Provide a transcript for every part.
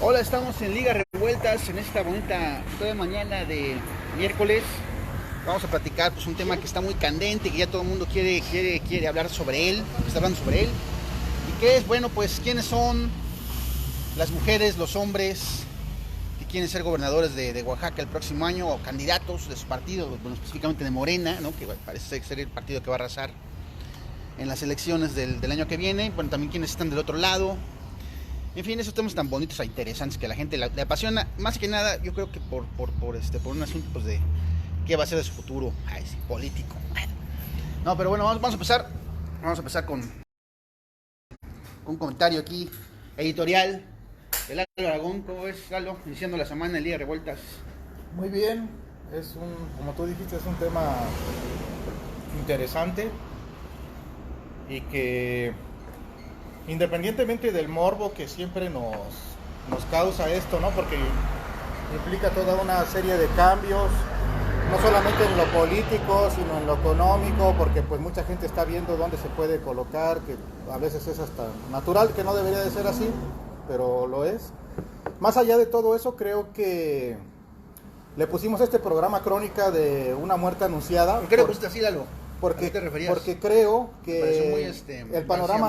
Hola, estamos en Liga Revueltas en esta bonita toda mañana de miércoles. Vamos a platicar pues un tema que está muy candente, que ya todo el mundo quiere hablar sobre él, está hablando sobre él. ¿Y qué es? Bueno, pues quiénes son las mujeres, los hombres que quieren ser gobernadores de Oaxaca el próximo año, o candidatos de su partido, bueno, específicamente de Morena, ¿no? Que parece ser el partido que va a arrasar en las elecciones del año que viene. Bueno, también quienes están del otro lado. En fin, esos temas tan bonitos e interesantes que a la gente le apasiona, más que nada, yo creo que por un asunto pues, de qué va a ser de su futuro. Ay, sí, político. No, pero bueno, vamos a empezar. Vamos a empezar con un comentario aquí, editorial de Lalo Aragón. ¿Cómo ves, Lalo? Iniciando la semana, el día de revueltas. Muy bien, como tú dijiste, es un tema interesante y que independientemente del morbo que siempre nos causa esto, ¿no? Porque implica toda una serie de cambios, no solamente en lo político, sino en lo económico, porque pues mucha gente está viendo dónde se puede colocar, que a veces es hasta natural, que no debería de ser así, pero lo es. Más allá de todo eso, creo que le pusimos a este programa crónica de una muerte anunciada. ¿Por qué le pusiste así, Lalo? ¿A qué te referías? Porque creo que muy, el panorama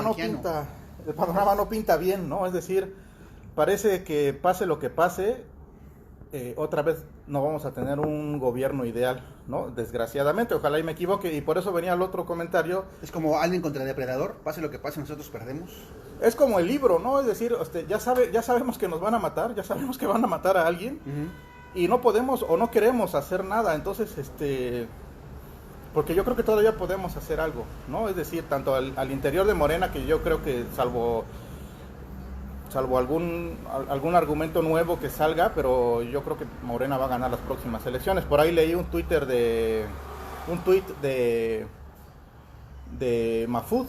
no pinta bien, ¿no? Es decir, parece que pase lo que pase, otra vez no vamos a tener un gobierno ideal, ¿no? Desgraciadamente, ojalá y me equivoque, y por eso venía el otro comentario. Es como alguien contra el depredador, pase lo que pase, nosotros perdemos. Es como el libro, ¿no? Es decir, ya sabemos que nos van a matar, ya sabemos que van a matar a alguien, y no podemos o no queremos hacer nada, entonces, porque yo creo que todavía podemos hacer algo, ¿no? Es decir, tanto al interior de Morena, que yo creo que salvo algún argumento nuevo que salga, pero yo creo que Morena va a ganar las próximas elecciones. Por ahí leí un tuit de Mafud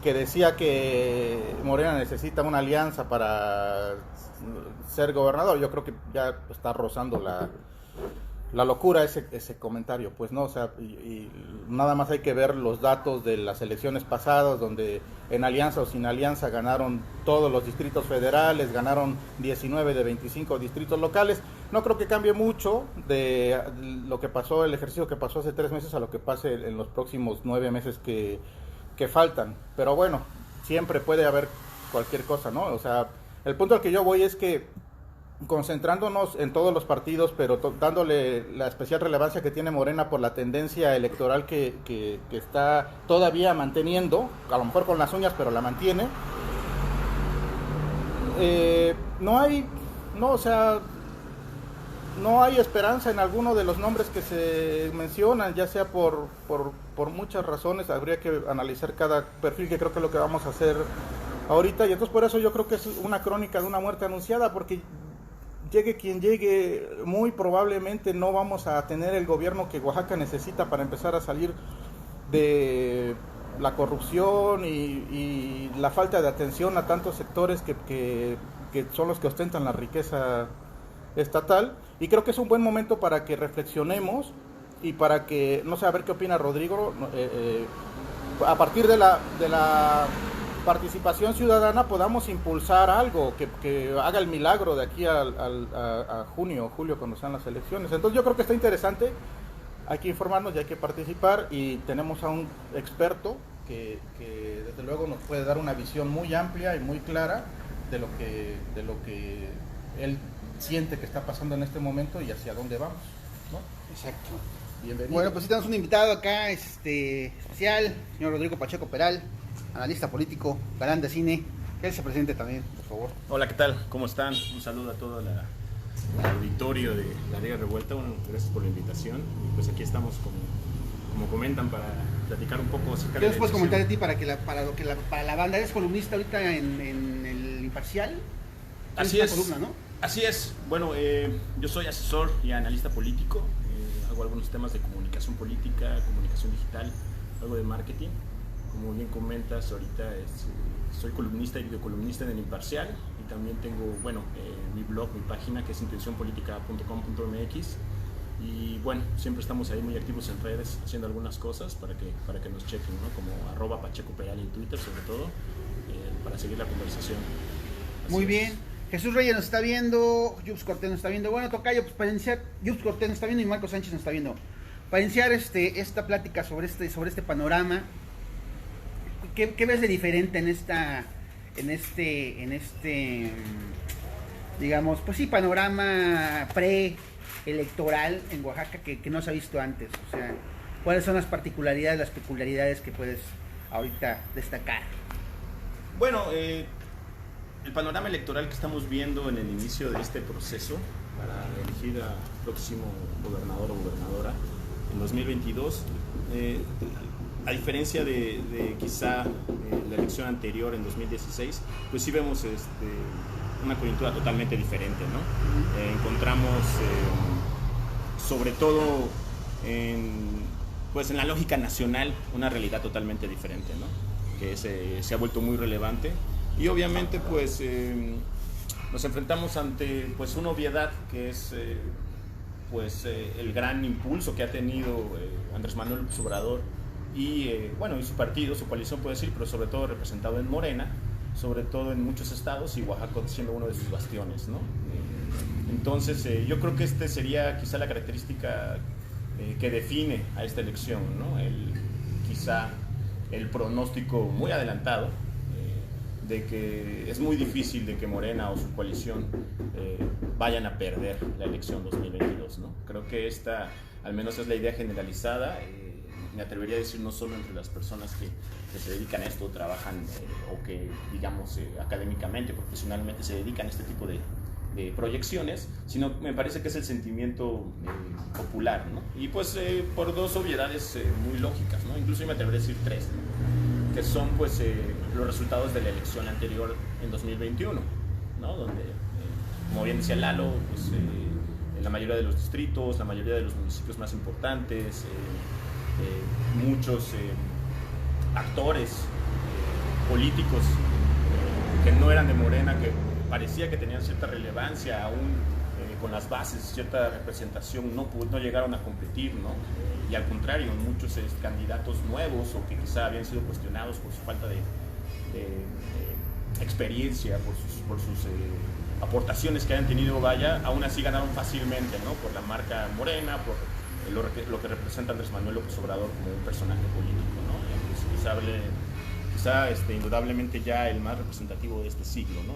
que decía que Morena necesita una alianza para ser gobernador. Yo creo que ya está rozando la locura ese comentario, pues no, o sea, y nada más hay que ver los datos de las elecciones pasadas, donde en alianza o sin alianza ganaron todos los distritos federales, ganaron 19 de 25 distritos locales. No creo que cambie mucho de lo que pasó, el ejercicio que pasó hace 3 meses a lo que pase en los próximos 9 meses que faltan, pero bueno, siempre puede haber cualquier cosa, ¿no? O sea, el punto al que yo voy es que concentrándonos en todos los partidos, pero dándole la especial relevancia que tiene Morena por la tendencia electoral que está todavía manteniendo, a lo mejor con las uñas, pero la mantiene. No hay esperanza en alguno de los nombres que se mencionan, ya sea por muchas razones. Habría que analizar cada perfil, que creo que es lo que vamos a hacer ahorita, y entonces por eso yo creo que es una crónica de una muerte anunciada, porque llegue quien llegue, muy probablemente no vamos a tener el gobierno que Oaxaca necesita para empezar a salir de la corrupción y la falta de atención a tantos sectores que son los que ostentan la riqueza estatal. Y creo que es un buen momento para que reflexionemos y para que, no sé, a ver qué opina Rodrigo, a partir de la participación ciudadana podamos impulsar algo que haga el milagro de aquí a junio o julio, cuando sean las elecciones. Entonces yo creo que está interesante, hay que informarnos y hay que participar, y tenemos a un experto que desde luego nos puede dar una visión muy amplia y muy clara de lo que él siente que está pasando en este momento y hacia dónde vamos, ¿no? Exacto. Bienvenido. Bueno, pues sí tenemos un invitado acá, especial, señor Rodrigo Pacheco Peral, analista político, galán de cine. Que se presente también, por favor. Hola, ¿qué tal? ¿Cómo están? Un saludo a todo el auditorio de La Liga Revuelta. Bueno, gracias por la invitación. Y pues aquí estamos, como comentan, para platicar un poco acerca de ¿Qué nos puedes comentar de ti para la banda? ¿Eres columnista ahorita en el Imparcial? Así es. Columna, ¿no? Así es. Bueno, yo soy asesor y analista político. Hago algunos temas de comunicación política, comunicación digital, algo de marketing. Como bien comentas, ahorita soy columnista y videocolumnista en el Imparcial, y también tengo, mi blog, mi página, que es intencionpolitica.com.mx, y bueno, siempre estamos ahí muy activos en redes haciendo algunas cosas para que nos chequen, ¿no? Como @PachecoPeral en Twitter, sobre todo, para seguir la conversación. Muy bien. Jesús Reyes nos está viendo, Yups Cortés nos está viendo. Bueno, tocayo, pues para iniciar, Yups Cortés nos está viendo y Marco Sánchez nos está viendo. Para iniciar esta plática sobre este panorama, ¿qué ves de diferente en este digamos, pues sí, panorama preelectoral en Oaxaca que no se ha visto antes? O sea, ¿cuáles son las particularidades, las peculiaridades que puedes ahorita destacar? Bueno, el panorama electoral que estamos viendo en el inicio de este proceso para elegir al próximo gobernador o gobernadora en 2022, a diferencia de quizá la elección anterior en 2016, pues sí vemos una coyuntura totalmente diferente, ¿no? Encontramos sobre todo pues en la lógica nacional una realidad totalmente diferente, ¿no? Que se ha vuelto muy relevante y obviamente pues nos enfrentamos ante pues una obviedad que es el gran impulso que ha tenido Andrés Manuel López Obrador y bueno, y su partido, su coalición puede decir, pero sobre todo representado en Morena, sobre todo en muchos estados y Oaxaca siendo uno de sus bastiones, ¿no? Entonces yo creo que sería quizá la característica que define a esta elección, ¿no? Quizá el pronóstico muy adelantado de que es muy difícil de que Morena o su coalición vayan a perder la elección 2022, ¿no? Creo que esta al menos es la idea generalizada, me atrevería a decir no solo entre las personas que se dedican a esto, trabajan o que digamos académicamente, profesionalmente se dedican a este tipo de proyecciones, sino me parece que es el sentimiento popular, ¿no? Y pues por dos obviedades muy lógicas, ¿no? Incluso yo me atrevería a decir tres, ¿no? Que son pues los resultados de la elección anterior en 2021, ¿no? Donde, como bien decía Lalo, pues, en la mayoría de los distritos, la mayoría de los municipios más importantes, muchos actores políticos que no eran de Morena, que parecía que tenían cierta relevancia aún con las bases, cierta representación, no llegaron a competir, ¿no? Y al contrario, muchos candidatos nuevos o que quizá habían sido cuestionados por su falta de experiencia, por sus aportaciones que hayan tenido, aún así ganaron fácilmente, ¿no? Por la marca Morena, por lo que representa Andrés Manuel López Obrador como un personaje político, ¿no? Quizá indudablemente ya el más representativo de este siglo, ¿no?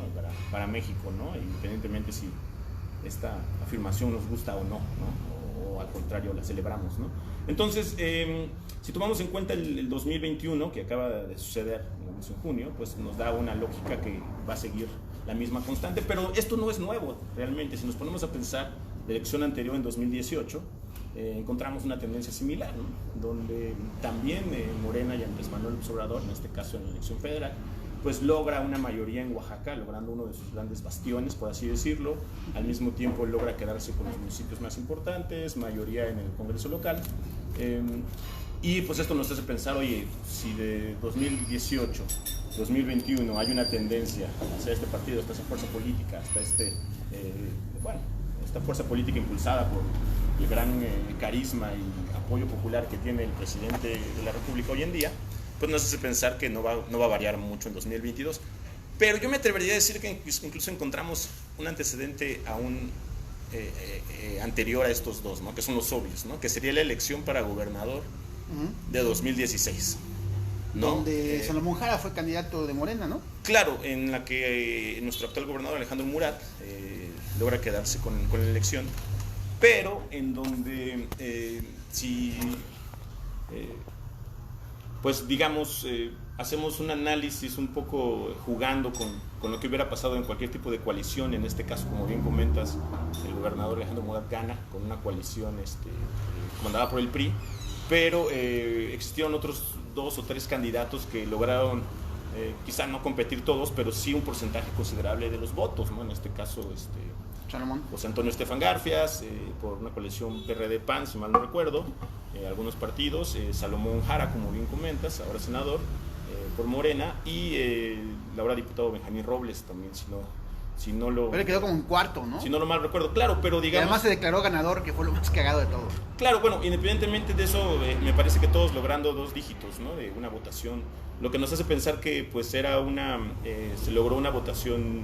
Para México, ¿no? Independientemente si esta afirmación nos gusta o no, ¿no? O al contrario la celebramos, ¿no? Entonces, si tomamos en cuenta el 2021 que acaba de suceder en junio, pues nos da una lógica que va a seguir la misma constante, pero esto no es nuevo realmente. Si nos ponemos a pensar la elección anterior en 2018, encontramos una tendencia similar, ¿no? Donde también Morena y Andrés Manuel López Obrador, en este caso en la elección federal, pues logra una mayoría en Oaxaca, logrando uno de sus grandes bastiones, por así decirlo. Al mismo tiempo logra quedarse con los municipios más importantes, mayoría en el Congreso local. Y pues esto nos hace pensar, oye, si de 2018, 2021 hay una tendencia hacia este partido, hasta esa fuerza política, hasta esta fuerza política impulsada por el gran carisma y apoyo popular que tiene el presidente de la República hoy en día, pues nos hace pensar que no va a variar mucho en 2022. Pero yo me atrevería a decir que incluso encontramos un antecedente aún anterior a estos dos, ¿no? Que son los obvios, ¿no? Que sería la elección para gobernador de 2016, ¿no? Donde Salomón Jara fue candidato de Morena, ¿no? Claro, en la que nuestro actual gobernador Alejandro Murat logra quedarse con la elección, pero en donde pues digamos, hacemos un análisis un poco jugando con lo que hubiera pasado en cualquier tipo de coalición. En este caso, como bien comentas, el gobernador Alejandro Murat gana con una coalición comandada por el PRI, pero existieron otros 2 o 3 candidatos que lograron quizá no competir todos, pero sí un porcentaje considerable de los votos, ¿no? En este caso Salomón. José Antonio Estefan Garfias, por una coalición PRD-PAN, si mal no recuerdo, algunos partidos, Salomón Jara, como bien comentas, ahora senador, por Morena, y el ahora diputado Benjamín Robles también, si no lo... Pero quedó como en cuarto, ¿no? Si no lo mal recuerdo, claro, pero digamos... Y además se declaró ganador, que fue lo más cagado de todo. Claro, bueno, independientemente de eso, me parece que todos logrando 2 dígitos, ¿no? De una votación, lo que nos hace pensar que pues era se logró una votación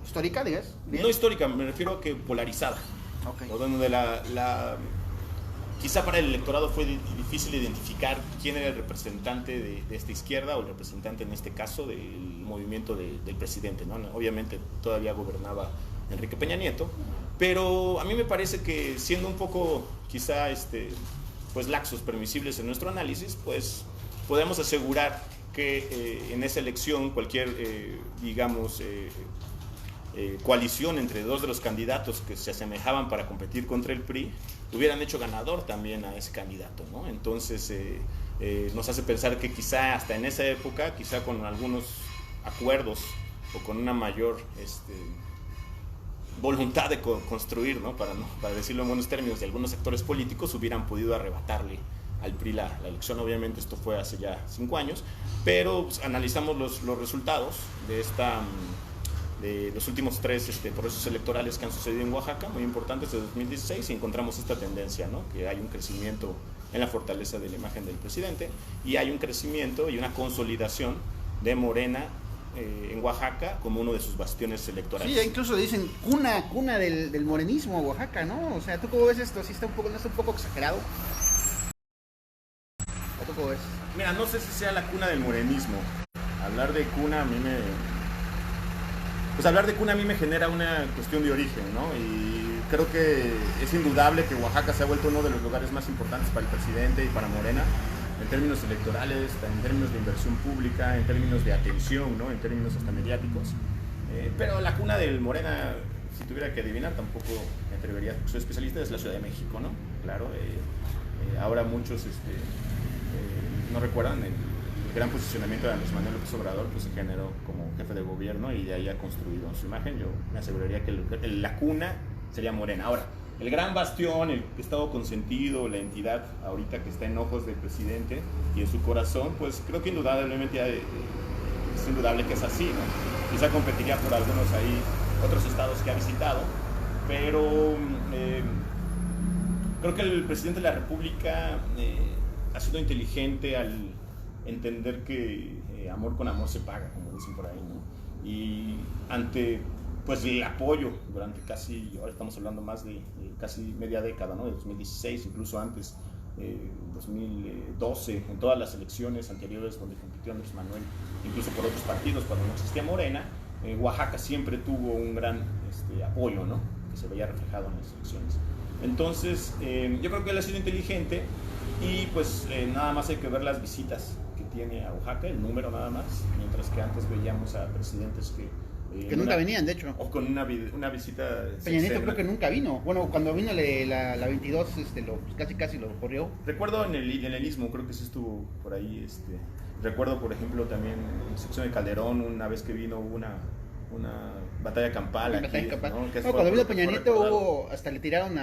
¿Histórica, digas? No histórica, me refiero a que polarizada. Okay. O donde quizá para el electorado fue difícil identificar quién era el representante de esta izquierda o el representante en este caso del movimiento del presidente, ¿no? Obviamente todavía gobernaba Enrique Peña Nieto, pero a mí me parece que siendo un poco quizá pues laxos, permisibles en nuestro análisis, pues podemos asegurar que en esa elección cualquier coalición entre dos de los candidatos que se asemejaban para competir contra el PRI hubieran hecho ganador también a ese candidato, ¿no? Entonces nos hace pensar que quizá hasta en esa época, quizá con algunos acuerdos o con una mayor voluntad de construir, ¿no? Para decirlo en buenos términos, de algunos sectores políticos hubieran podido arrebatarle al PRI la elección. Obviamente esto fue hace ya 5 años, pero pues, analizamos los resultados de los últimos 3 procesos electorales que han sucedido en Oaxaca, muy importantes, de 2016, y encontramos esta tendencia, ¿no? Que hay un crecimiento en la fortaleza de la imagen del presidente y hay un crecimiento y una consolidación de Morena en Oaxaca como uno de sus bastiones electorales. Sí, incluso le dicen cuna del morenismo, Oaxaca, ¿no? O sea, ¿tú cómo ves esto? ¿Sí está no está un poco exagerado? ¿O tú cómo ves? Mira, no sé si sea la cuna del morenismo. Hablar de cuna a mí me genera una cuestión de origen, ¿no? Y creo que es indudable que Oaxaca se ha vuelto uno de los lugares más importantes para el presidente y para Morena, en términos electorales, en términos de inversión pública, en términos de atención, ¿no? En términos hasta mediáticos. Pero la cuna del Morena, si tuviera que adivinar, tampoco me atrevería, porque soy especialista, es la Ciudad de México, ¿no? Claro, ahora muchos no recuerdan el gran posicionamiento de Andrés Manuel López Obrador, pues se generó como jefe de gobierno y de ahí ha construido su imagen. Yo me aseguraría que la cuna sería Morena. Ahora, el gran bastión, el estado consentido, la entidad ahorita que está en ojos del presidente y en su corazón, pues creo que indudablemente es indudable que es así, ¿no? Quizá competiría por algunos ahí, otros estados que ha visitado, pero creo que el presidente de la República ha sido inteligente al entender que amor con amor se paga, como dicen por ahí, ¿no? Y ante pues el apoyo durante ahora estamos hablando más de casi media década, ¿no? De 2016, incluso antes, 2012, en todas las elecciones anteriores donde compitió Andrés Manuel, incluso por otros partidos cuando no existía Morena, Oaxaca siempre tuvo un gran apoyo, ¿no? Que se veía reflejado en las elecciones. Entonces, yo creo que él ha sido inteligente y pues nada más hay que ver las visitas que tiene a Oaxaca, el número nada más, mientras que antes veíamos a presidentes que nunca venían, de hecho. O con una visita. Peña Nieto creo que nunca vino. Bueno, cuando vino la 22, casi lo corrió. Recuerdo en el Istmo, creo que sí estuvo por ahí. Recuerdo, por ejemplo, también en la sección de Calderón, una vez que vino una batalla campal aquí, ¿no? Cuando vino Peña Nieto hasta le tiraron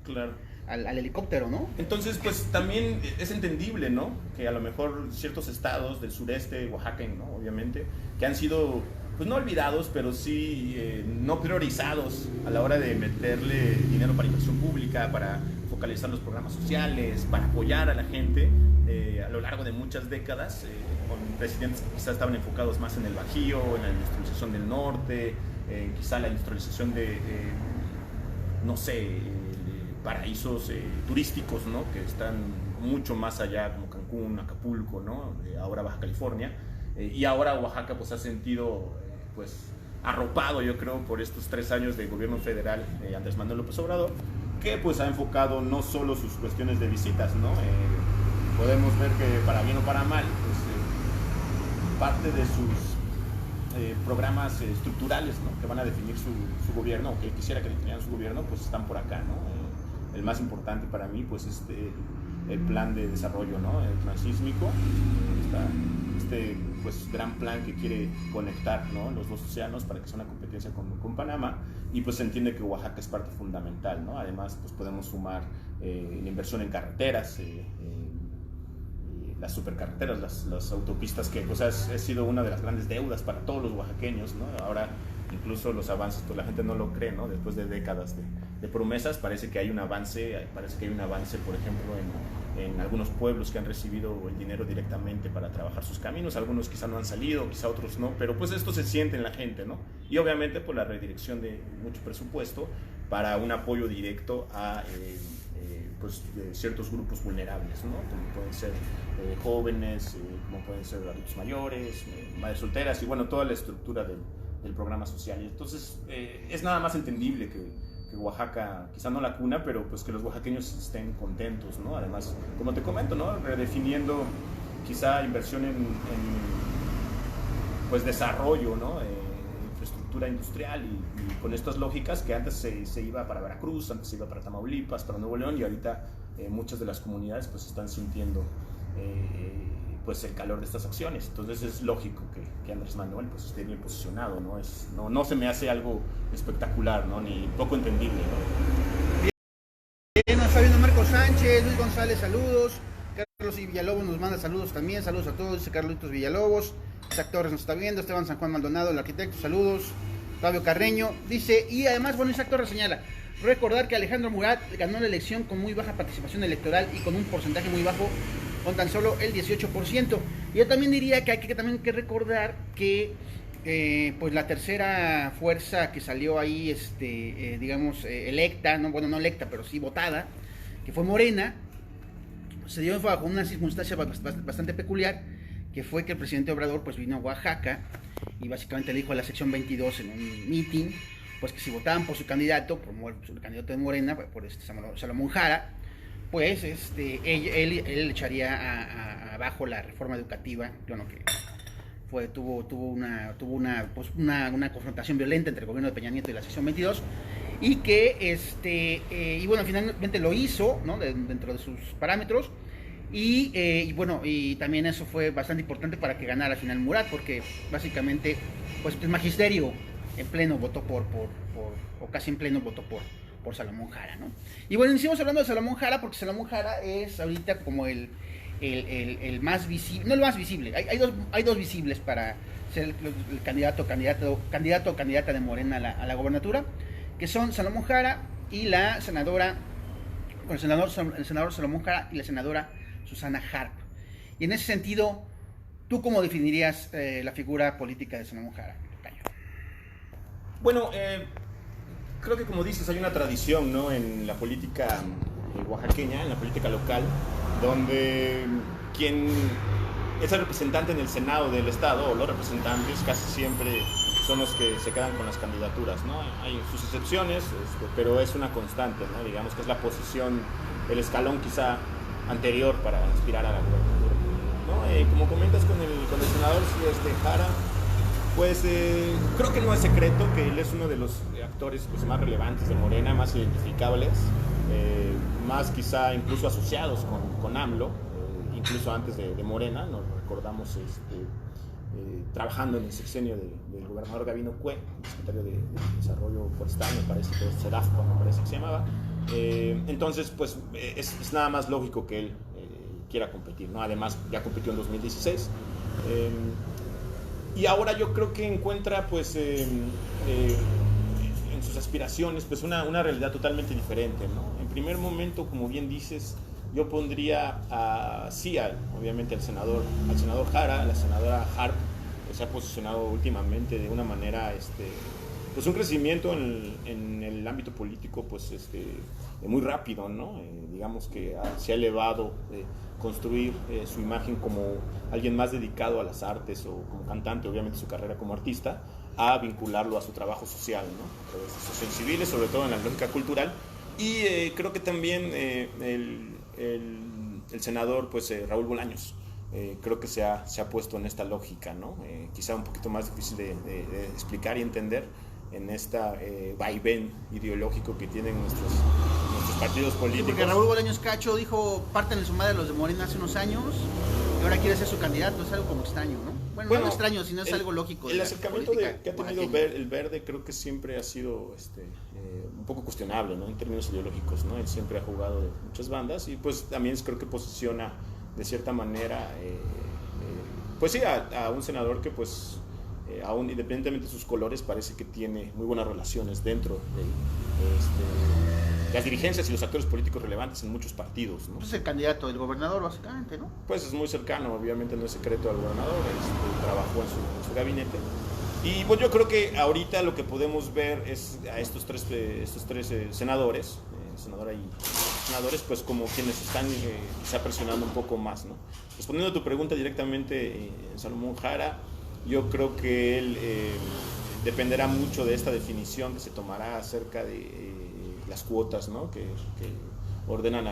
claro, al helicóptero, ¿no? Entonces, pues también es entendible, ¿no? Que a lo mejor ciertos estados del sureste, Oaxaca, ¿no? Obviamente, que han sido, pues no olvidados, pero sí no priorizados a la hora de meterle dinero para inversión pública, para focalizar los programas sociales, para apoyar a la gente a lo largo de muchas décadas, con presidentes que quizás estaban enfocados más en el Bajío, en la industrialización del norte, quizá la industrialización de no sé, paraísos turísticos, ¿no? Que están mucho más allá, como Cancún, Acapulco, ¿no? Ahora Baja California, y ahora Oaxaca pues ha sentido pues arropado, yo creo, por estos 3 años de gobierno federal de Andrés Manuel López Obrador, que pues ha enfocado no solo sus cuestiones de visitas, ¿no? Podemos ver que para bien o para mal, pues parte de sus programas estructurales, ¿no? Que van a definir su gobierno, o que quisiera que definieran su gobierno, pues están por acá, ¿no? El más importante para mí, pues el plan de desarrollo, ¿no? El transísmico, pues gran plan que quiere conectar, ¿no? Los 2 océanos para que sea una competencia con Panamá, y pues se entiende que Oaxaca es parte fundamental, ¿no? Además, pues podemos sumar la inversión en carreteras, las supercarreteras, las autopistas, que pues ha sido una de las grandes deudas para todos los oaxaqueños, ¿no? Ahora incluso los avances, pues la gente no lo cree, ¿no? Después de décadas de promesas, parece que hay un avance, por ejemplo, en algunos pueblos que han recibido el dinero directamente para trabajar sus caminos. Algunos quizá no han salido, quizá otros no, pero pues esto se siente en la gente, ¿no? Y obviamente por la redirección de mucho presupuesto para un apoyo directo a pues, ciertos grupos vulnerables, ¿no? Como pueden ser jóvenes, como pueden ser adultos mayores, madres solteras y bueno, toda la estructura del programa social. Entonces es nada más entendible que Oaxaca, quizá no la cuna, pero pues que los oaxaqueños estén contentos, ¿no? Además, como te comento, ¿no? Redefiniendo quizá inversión en pues desarrollo, ¿no? Infraestructura industrial y con estas lógicas que antes se iba para Veracruz, antes se iba para Tamaulipas, para Nuevo León y ahorita muchas de las comunidades pues están sintiendo pues el calor de estas acciones. Entonces es lógico que Andrés Manuel pues esté bien posicionado, ¿no? No se me hace algo espectacular, ¿no? Ni poco entendible, ¿no? Bien, nos está viendo Marco Sánchez, Luis González, saludos. Carlos Villalobos nos manda saludos también, saludos a todos, dice Carlitos Villalobos. Isaac Torres nos está viendo, Esteban San Juan Maldonado, el arquitecto, saludos. Fabio Carreño dice, y además, bueno, Isaac Torres señala, recordar que Alejandro Murat ganó la elección con muy baja participación electoral y con un porcentaje muy bajo, con tan solo el 18%. Y yo también diría que hay que recordar que pues la tercera fuerza que salió ahí, digamos, electa, no electa, pero sí votada, que fue Morena, se dio bajo una circunstancia bastante peculiar, que fue que el presidente Obrador pues vino a Oaxaca y básicamente le dijo a la sección 22 en un meeting, pues que si votaban por su candidato, el candidato de Morena, por Salomón Jara, pues él echaría abajo la reforma educativa, bueno, que tuvo una confrontación violenta entre el gobierno de Peña Nieto y la sección 22, y que y bueno, finalmente lo hizo, ¿no? Dentro de sus parámetros. Y bueno, y también eso fue bastante importante para que ganara al final Murat, porque básicamente pues el magisterio en pleno votó o casi en pleno votó por Salomón Jara, ¿no? Y bueno, iniciamos hablando de Salomón Jara porque Salomón Jara es ahorita como el más visible, no el más visible, hay dos visibles para ser el candidato o candidata de Morena a la gobernatura, que son Salomón Jara y la senadora, el senador Salomón Jara y la senadora Susana Harp. Y en ese sentido, ¿tú cómo definirías la figura política de Salomón Jara? Bueno, creo que como dices, hay una tradición, ¿no? En la política oaxaqueña, en la política local, donde quien es el representante en el Senado del Estado, o los representantes, casi siempre son los que se quedan con las candidaturas, ¿no? Hay sus excepciones, pero es una constante, ¿no? Digamos que es la posición, el escalón quizá anterior para aspirar a la gobernatura, ¿no? Como comentas con el senador Jara, pues creo que no es secreto que él es uno de los actores pues, más relevantes de Morena, más identificables, más quizá incluso asociados con AMLO, incluso antes de Morena, nos recordamos trabajando en el sexenio del gobernador Gabino Cue, secretario de Desarrollo Forestal, me parece que es SEDAFCO, me parece que se llamaba. Entonces, pues es nada más lógico que él quiera competir, ¿no? Además, ya compitió en 2016. Y ahora yo creo que encuentra, pues, en sus aspiraciones, pues, una realidad totalmente diferente, ¿no? En primer momento, como bien dices, yo pondría obviamente al senador Jara, a la senadora Harp, que se ha posicionado últimamente de una manera, pues un crecimiento en el ámbito político, pues muy rápido, ¿no? Digamos que se ha elevado, construir su imagen como alguien más dedicado a las artes o como cantante, obviamente su carrera como artista, a vincularlo a su trabajo social, ¿no? Asociaciones civiles, sobre todo en la lógica cultural. Y creo que también el senador, pues Raúl Bolaños, creo que se ha puesto en esta lógica, ¿no? Quizá un poquito más difícil de explicar y entender en esta vaivén ideológico que tienen nuestros partidos políticos. Sí, porque Raúl Bolaños Cacho dijo, parten de su madre los de Morena hace unos años, y ahora quiere ser su candidato, es algo como extraño, ¿no? Bueno, no extraño, sino es algo lógico. El acercamiento que ha tenido el Verde creo que siempre ha sido un poco cuestionable, ¿no? En términos ideológicos, ¿no? Él siempre ha jugado de muchas bandas y pues también creo que posiciona de cierta manera, pues sí, a un senador que pues aún independientemente de sus colores parece que tiene muy buenas relaciones dentro las dirigencias y los actores políticos relevantes en muchos partidos, ¿no? Pues es el candidato del gobernador, básicamente, ¿no? Pues es muy cercano, obviamente no es secreto al gobernador, trabajó en su gabinete. Y pues yo creo que ahorita lo que podemos ver es a estos tres senadores, senadora y senadores, pues como quienes están quizá presionando un poco más, ¿no? Respondiendo a tu pregunta directamente, Salomón Jara, yo creo que él dependerá mucho de esta definición que se tomará acerca de las cuotas, ¿no? que ordenan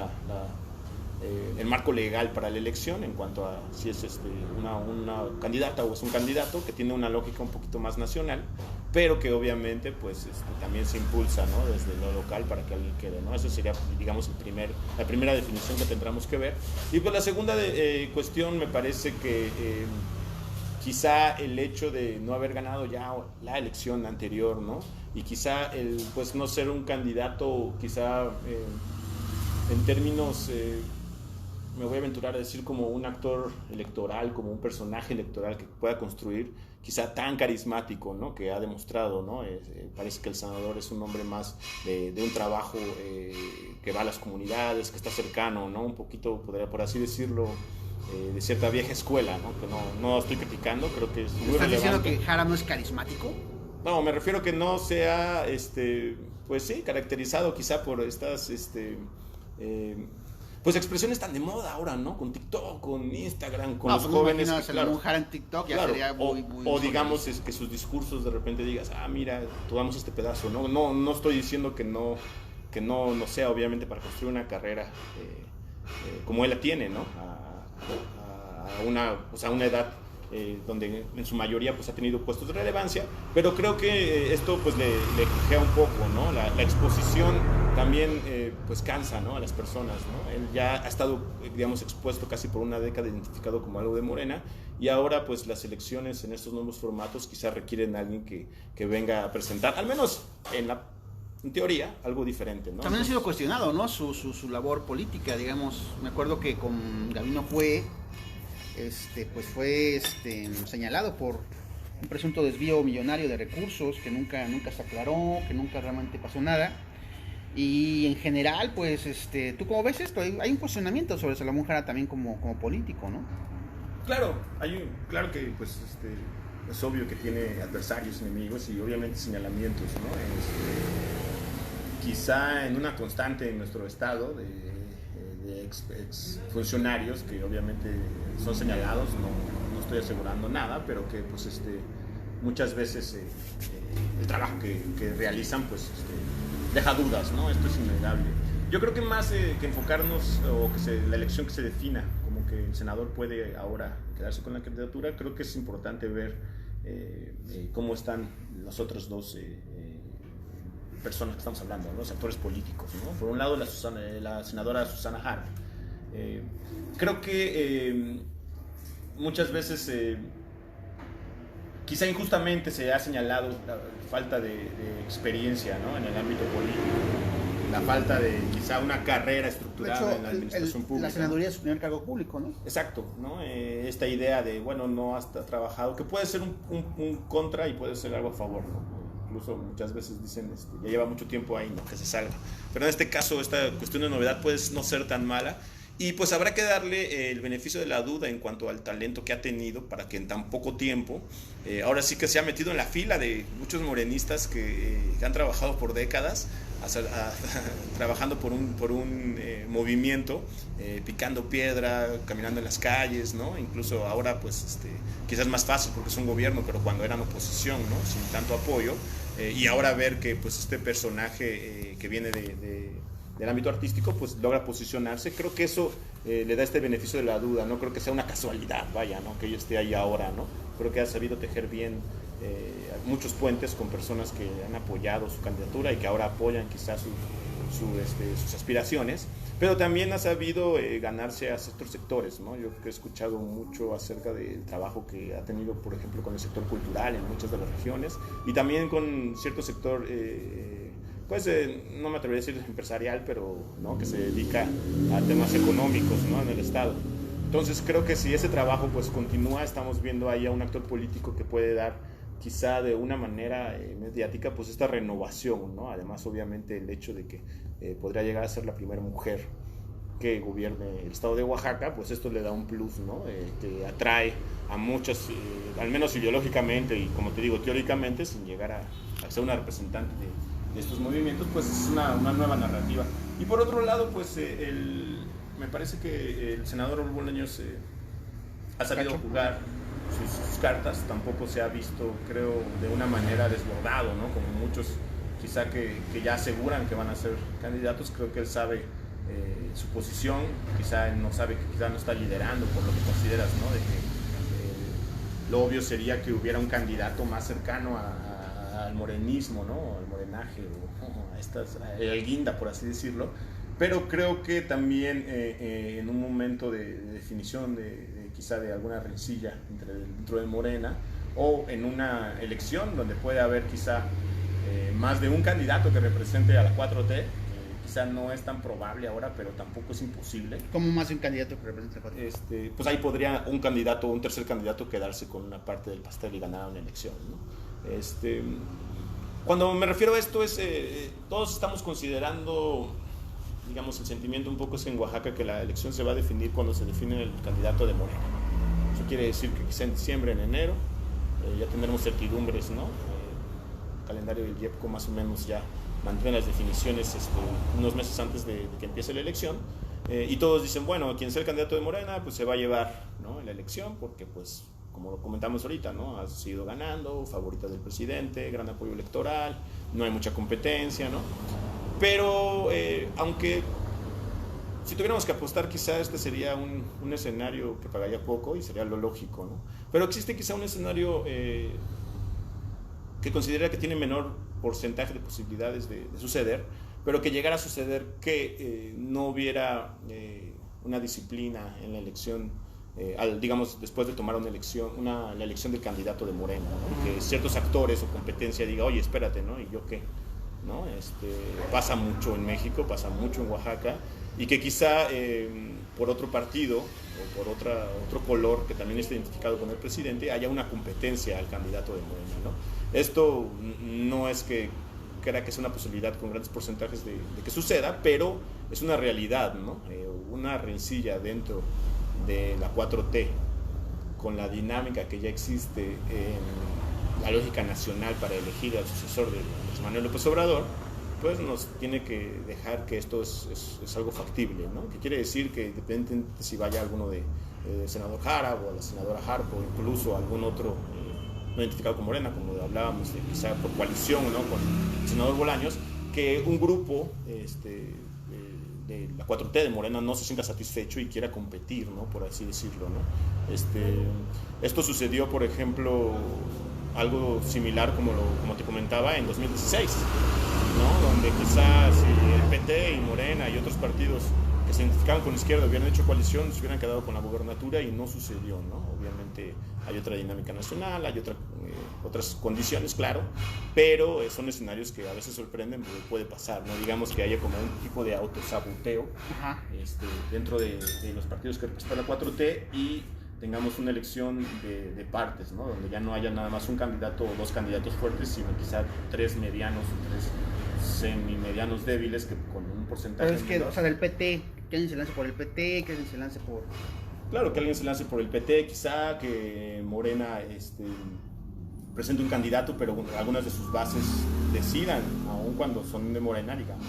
el marco legal para la elección en cuanto a si es una candidata o es un candidato, que tiene una lógica un poquito más nacional, pero que obviamente pues también se impulsa, ¿no? Desde lo local para que alguien quede, ¿no? Eso sería, digamos, la primera definición que tendremos que ver. Y pues la segunda cuestión me parece que quizá el hecho de no haber ganado ya la elección anterior, ¿no? Y quizá el pues no ser un candidato, quizá en términos, me voy a aventurar a decir como un actor electoral, como un personaje electoral que pueda construir, quizá tan carismático, ¿no? Que ha demostrado, ¿no? Parece que el senador es un hombre más de un trabajo que va a las comunidades, que está cercano, ¿no? Un poquito, por así decirlo, de cierta vieja escuela, ¿no? Que no estoy criticando, creo que es muy ¿Estás relevante. diciendo que Jara no es carismático? No, me refiero que no sea, pues sí, caracterizado quizá por estas, pues expresiones tan de moda ahora, ¿no? Con TikTok, con Instagram, con los jóvenes. Claro, Jara en TikTok ya claro, sería muy o digamos que sus discursos de repente digas, mira, tomamos este pedazo, ¿no? No estoy diciendo que no sea obviamente para construir una carrera como él la tiene, ¿no? A una edad donde en su mayoría pues ha tenido puestos de relevancia, pero creo que esto pues le cojea un poco, ¿no? La exposición también pues cansa, ¿no? A las personas, ¿no? Él ya ha estado, digamos, expuesto casi por una década, identificado como algo de Morena, y ahora pues las elecciones en estos nuevos formatos quizás requieren a alguien que venga a presentar, al menos en teoría, algo diferente, ¿no? También ha sido cuestionado, ¿no? Su labor política, digamos. Me acuerdo que con Gabino pues fue señalado por un presunto desvío millonario de recursos que nunca se aclaró, que nunca realmente pasó nada. Y en general, pues, ¿tú cómo ves esto? Hay un cuestionamiento sobre Salomón Jara también como político, ¿no? Claro, claro que pues es obvio que tiene adversarios, enemigos y obviamente señalamientos, ¿no? Quizá en una constante en nuestro estado de ex funcionarios que obviamente son señalados, no estoy asegurando nada, pero que pues muchas veces el trabajo que realizan pues deja dudas, ¿no? Esto es innegable. Yo creo que más que enfocarnos o que la elección que se defina como que el senador puede ahora quedarse con la candidatura, creo que es importante ver cómo están los otros dos personas que estamos hablando, ¿no? Los actores políticos, ¿no? Por un lado la senadora Susana Hart. Creo que muchas veces quizá injustamente se ha señalado la falta de experiencia, ¿no? En el ámbito político, la falta de quizá una carrera estructurada en la administración pública. La senaduría es su primer cargo público, ¿no? Exacto, ¿no? Esta idea de, bueno, no has trabajado, que puede ser un contra y puede ser algo a favor, ¿no? Incluso muchas veces dicen, ya lleva mucho tiempo ahí, ¿no? Que se salga. Pero en este caso, esta cuestión de novedad puede no ser tan mala. Y pues habrá que darle el beneficio de la duda en cuanto al talento que ha tenido para que en tan poco tiempo, ahora sí que se ha metido en la fila de muchos morenistas que han trabajado por décadas, trabajando por un movimiento, picando piedra, caminando en las calles, ¿no? Incluso ahora pues quizás más fácil porque es un gobierno, pero cuando eran oposición, ¿no? Sin tanto apoyo, y ahora ver que pues este personaje que viene del ámbito artístico pues logra posicionarse, creo que eso le da este beneficio de la duda, no creo que sea una casualidad, vaya, ¿no? Que ella esté ahí ahora, ¿no? Creo que ha sabido tejer bien muchos puentes con personas que han apoyado su candidatura y que ahora apoyan quizás sus aspiraciones, pero también ha sabido ganarse a ciertos sectores, ¿no? Yo he escuchado mucho acerca del trabajo que ha tenido, por ejemplo, con el sector cultural en muchas de las regiones y también con cierto sector no me atrevería a decir empresarial, pero ¿no? Que se dedica a temas económicos, ¿no? En el estado. Entonces creo que si ese trabajo pues continúa, estamos viendo ahí a un actor político que puede dar quizá de una manera mediática, pues esta renovación, ¿no? Además, obviamente, el hecho de que podría llegar a ser la primera mujer que gobierne el estado de Oaxaca, pues esto le da un plus, ¿no? Que atrae a muchas, al menos ideológicamente y como te digo, teóricamente, sin llegar a ser una representante de estos movimientos, pues es una nueva narrativa. Y por otro lado, pues me parece que el senador Raúl Bolaños ha sabido jugar sus cartas, tampoco se ha visto, creo, de una manera desbordado, ¿no? Como muchos quizá que ya aseguran que van a ser candidatos. Creo que él sabe su posición, quizá él no sabe que quizá no está liderando por lo que consideras, ¿no? De que lo obvio sería que hubiera un candidato más cercano al morenismo, ¿no? Al morenaje o al guinda, por así decirlo. Pero creo que también en un momento de definición quizá de alguna rencilla dentro de Morena, o en una elección donde puede haber quizá más de un candidato que represente a la 4T, quizá no es tan probable ahora, pero tampoco es imposible. ¿Cómo más de un candidato que represente a la 4T? Pues ahí podría un tercer candidato quedarse con una parte del pastel y ganar una elección, ¿no? Cuando me refiero a esto es, todos estamos considerando, digamos, el sentimiento un poco es en Oaxaca que la elección se va a definir cuando se define el candidato de Morena. Eso quiere decir que quizá en diciembre, en enero, ya tendremos certidumbres, ¿no? El calendario del IEPCO más o menos ya mantiene las definiciones unos meses antes de que empiece la elección, y todos dicen, bueno, quien sea el candidato de Morena, pues se va a llevar, ¿no?, la elección, porque pues, como lo comentamos ahorita, ¿no?, ha sido ganando, favorita del presidente, gran apoyo electoral, no hay mucha competencia, ¿no? Pero aunque si tuviéramos que apostar, quizá este sería un escenario que pagaría poco y sería lo lógico, ¿no? Pero existe quizá un escenario que considera que tiene menor porcentaje de posibilidades de suceder, pero que llegara a suceder que no hubiera una disciplina en la elección, digamos, después de tomar una elección, la elección del candidato de Morena, ¿no? Que ciertos actores o competencia diga, oye, espérate, ¿no? ¿Y yo qué? ¿No? Pasa mucho en México, pasa mucho en Oaxaca, y que quizá por otro partido o por otro color que también esté identificado con el presidente haya una competencia al candidato de Morena, ¿no? Esto no es que crea que es una posibilidad con grandes porcentajes de que suceda, pero es una realidad, ¿no? Una rencilla dentro de la 4T con la dinámica que ya existe en la lógica nacional para elegir al sucesor de Andrés Manuel López Obrador, pues nos tiene que dejar que esto es algo factible, ¿no? Que quiere decir que independientemente si vaya alguno de senador Jara o la senadora Harp o incluso algún otro no identificado con Morena, como hablábamos, quizá por coalición, ¿no?, con el senador Bolaños, que un grupo de la 4T de Morena no se sienta satisfecho y quiera competir, ¿no?, por así decirlo, ¿no? Esto sucedió, por ejemplo, algo similar como te comentaba en 2016, ¿no?, donde quizás si el PT y Morena y otros partidos que se identificaban con la izquierda hubieran hecho coalición, se hubieran quedado con la gobernatura, y no sucedió, ¿no? Obviamente hay otra dinámica nacional, hay otras condiciones, claro, pero son escenarios que a veces sorprenden, porque puede pasar, ¿no? Digamos que haya como un tipo de autosaboteo dentro de los partidos que representan la 4T y tengamos una elección de partes, ¿no?, donde ya no haya nada más un candidato o dos candidatos fuertes, sino quizá tres medianos o tres semi-medianos débiles que con un porcentaje... Pero es que, o sea, del PT, que alguien se lance por el PT, que alguien se lance por... Claro, que alguien se lance por el PT, quizá que Morena presente un candidato, pero algunas de sus bases decidan, aun cuando son de Morena, digamos,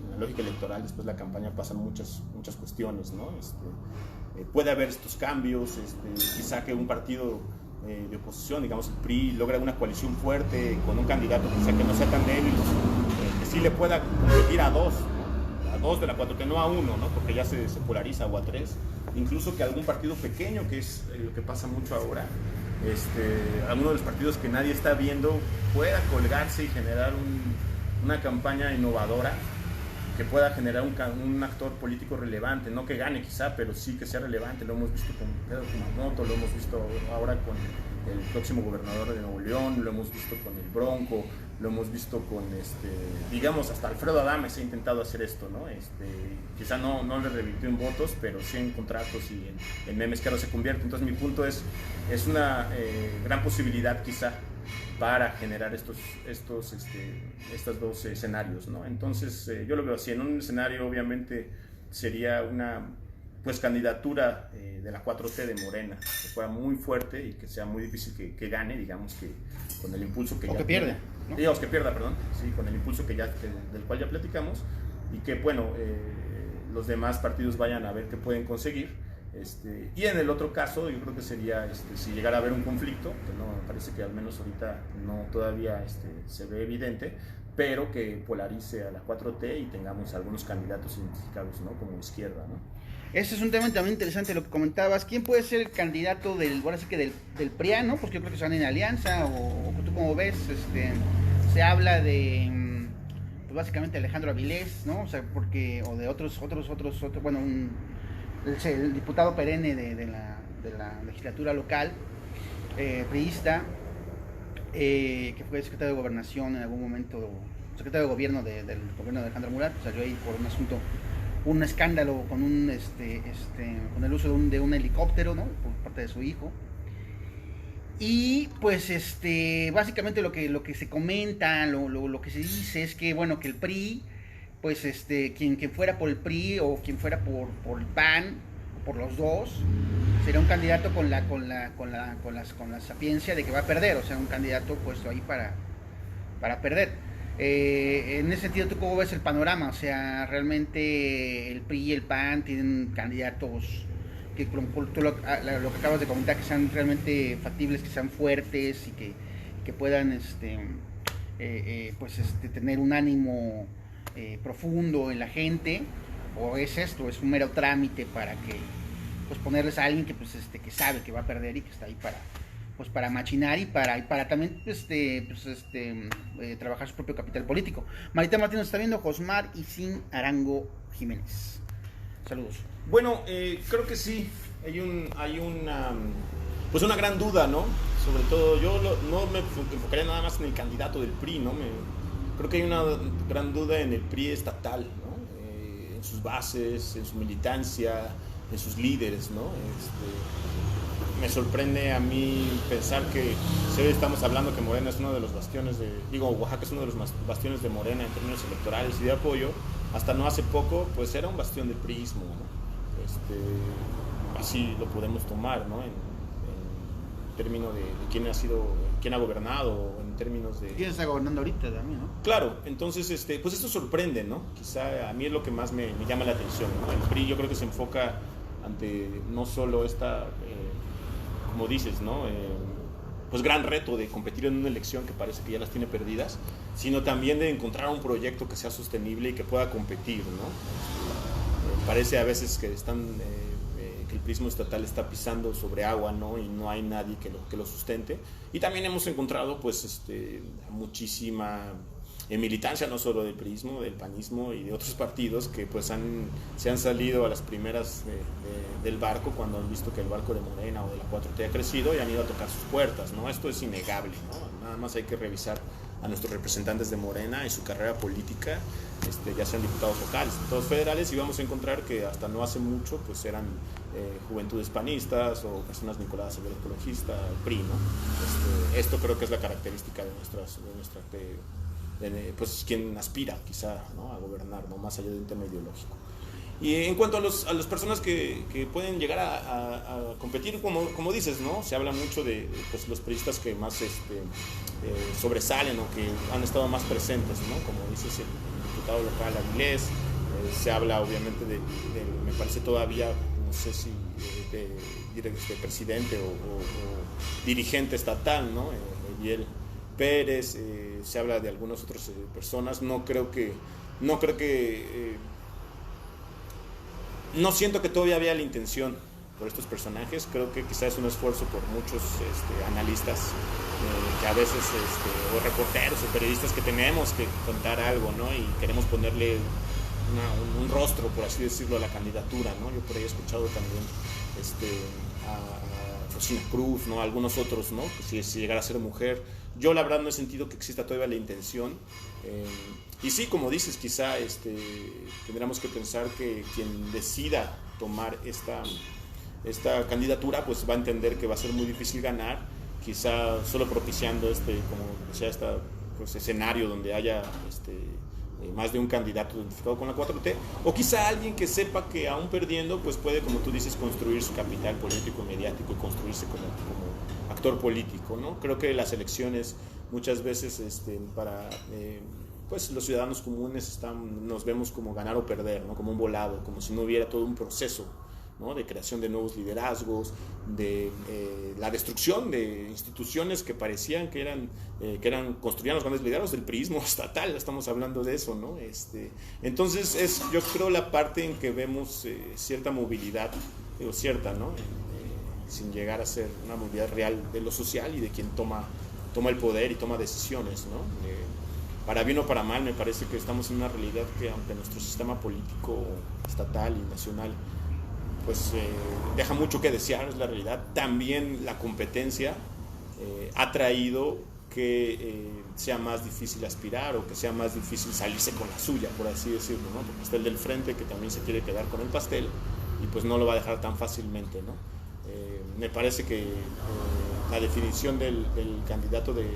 en la lógica electoral, después de la campaña pasan muchas cuestiones, ¿no? Puede haber estos cambios, quizá que un partido de oposición, digamos el PRI, logra una coalición fuerte con un candidato quizá que no sea tan débil, que sí le pueda competir a dos, ¿no?, a dos de la 4T, no a uno, ¿no?, porque ya se polariza, o a tres, incluso que algún partido pequeño, que es lo que pasa mucho ahora, alguno de los partidos que nadie está viendo pueda colgarse y generar una campaña innovadora que pueda generar un actor político relevante, no que gane quizá, pero sí que sea relevante. Lo hemos visto con Pedro Kumamoto, lo hemos visto ahora con el próximo gobernador de Nuevo León, lo hemos visto con el Bronco, lo hemos visto con, digamos, hasta Alfredo Adames ha intentado hacer esto, ¿no? Quizá no le revirtió en votos, pero sí en contratos y en memes que ahora se convierte. Entonces mi punto es una gran posibilidad quizá para generar estos dos escenarios, ¿no? Entonces yo lo veo así. En un escenario obviamente sería una pues candidatura de la 4T de Morena, que fuera muy fuerte y que sea muy difícil que gane, digamos que con el impulso que o ya que pierda, ¿no? Digamos que pierda, perdón, sí, con el impulso del cual ya platicamos, y que bueno, los demás partidos vayan a ver qué pueden conseguir. Y en el otro caso, yo creo que sería, si llegara a haber un conflicto, que no, me parece que al menos ahorita no todavía se ve evidente, pero que polarice a la 4T y tengamos algunos candidatos identificados, ¿no? Como izquierda, ¿no? Ese es un tema también interesante lo que comentabas. ¿Quién puede ser el candidato ahora sí que del PRIAN, ¿no? Porque yo creo que están en alianza, o tú como ves, se habla de, pues básicamente Alejandro Avilés, ¿no? O sea, o de otros, bueno, el diputado perenne de la legislatura local, priista, que fue secretario de Gobernación en algún momento, secretario de Gobierno del gobierno de Alejandro Murat, salió ahí por un asunto, un escándalo con con el uso de un helicóptero, ¿no? Por parte de su hijo. Y pues básicamente lo que se comenta, lo que se dice es que bueno, que el PRI, pues quien fuera por el PRI o quien fuera por el PAN, por los dos, sería un candidato con la sapiencia de que va a perder, o sea, un candidato puesto ahí para perder. En ese sentido, ¿tú cómo ves el panorama? O sea, realmente el PRI y el PAN tienen candidatos que tú lo que acabas de comentar, que sean realmente factibles, que sean fuertes y que puedan tener un ánimo profundo en la gente, o es un mero trámite para que pues ponerles a alguien que sabe que va a perder y que está ahí para machinar y para también trabajar su propio capital político. Marita Martín nos está viendo, Josmar y Sin Arango Jiménez. Saludos. Bueno, creo que sí, hay una gran duda, ¿no? Sobre todo, yo no me enfocaría nada más en el candidato del PRI, ¿no? Creo que hay una gran duda en el PRI estatal, ¿no? En sus bases, en su militancia, en sus líderes, ¿no? Me sorprende a mí pensar que si hoy estamos hablando que Morena es uno de los bastiones Oaxaca es uno de los bastiones de Morena en términos electorales y de apoyo, hasta no hace poco, pues era un bastión del priismo, ¿no? Así lo podemos tomar, ¿no? En términos de quién ha gobernado, en términos de... ¿Quién está gobernando ahorita también, no? Claro, entonces, pues esto sorprende, ¿no? Quizá a mí es lo que más me llama la atención, ¿no? El PRI yo creo que se enfoca ante no solo como dices, ¿no? Pues gran reto de competir en una elección que parece que ya las tiene perdidas, sino también de encontrar un proyecto que sea sostenible y que pueda competir, ¿no? Parece a veces que el prismo estatal está pisando sobre agua, ¿no? Y no hay nadie que lo sustente. Y también hemos encontrado, pues, muchísima militancia, no solo del priismo, del panismo y de otros partidos que pues se han salido a las primeras del barco cuando han visto que el barco de Morena o de la 4T ha crecido y han ido a tocar sus puertas, ¿no? Esto es innegable, ¿no? Nada más hay que revisar a nuestros representantes de Morena y su carrera política, ya sean diputados locales, diputados federales, y vamos a encontrar que hasta no hace mucho pues eran juventudes panistas o personas vinculadas al ecologista, al PRI, ¿no? Esto creo que es la característica de pues quien aspira quizá, ¿no? A gobernar, ¿no? Más allá de un tema ideológico. Y en cuanto a las personas que pueden llegar a competir, como dices, ¿no? Se habla mucho de pues, los priistas que más sobresalen o que han estado más presentes, ¿no? Como dices, el diputado local Avilés, se habla obviamente me parece todavía, no sé si de presidente o dirigente estatal, ¿no? Eviel Pérez, se habla de algunas otras personas, no siento que todavía había la intención por estos personajes. Creo que quizás es un esfuerzo por muchos analistas que a veces, o reporteros o periodistas que tenemos que contar algo, ¿no? Y queremos ponerle un rostro, por así decirlo, a la candidatura, ¿no? Yo por ahí he escuchado también a Rosina Cruz, ¿no? Algunos otros, ¿no? Que si llegara a ser mujer. Yo la verdad no he sentido que exista todavía la intención. Y sí, como dices, quizá tendríamos que pensar que quien decida tomar esta candidatura pues va a entender que va a ser muy difícil ganar, quizá solo propiciando como sea pues, escenario donde haya más de un candidato identificado con la 4T, o quizá alguien que sepa que aún perdiendo pues puede, como tú dices, construir su capital político y mediático y construirse como actor político, ¿no? Creo que las elecciones muchas veces para pues los ciudadanos comunes nos vemos como ganar o perder, ¿no? Como un volado, como si no hubiera todo un proceso, ¿no? De creación de nuevos liderazgos, de la destrucción de instituciones que parecían que construían los grandes liderazgos del priismo estatal, estamos hablando de eso, ¿no? Entonces yo creo la parte en que vemos cierta movilidad, cierta, ¿no? Sin llegar a ser una movilidad real de lo social y de quien toma el poder y toma decisiones, ¿no? Para bien o para mal, me parece que estamos en una realidad que, aunque nuestro sistema político estatal y nacional pues deja mucho que desear, es la realidad, también la competencia ha traído que sea más difícil aspirar o que sea más difícil salirse con la suya, por así decirlo, ¿no? Porque está el del frente que también se quiere quedar con el pastel y pues no lo va a dejar tan fácilmente, ¿no? Me parece que la definición del candidato del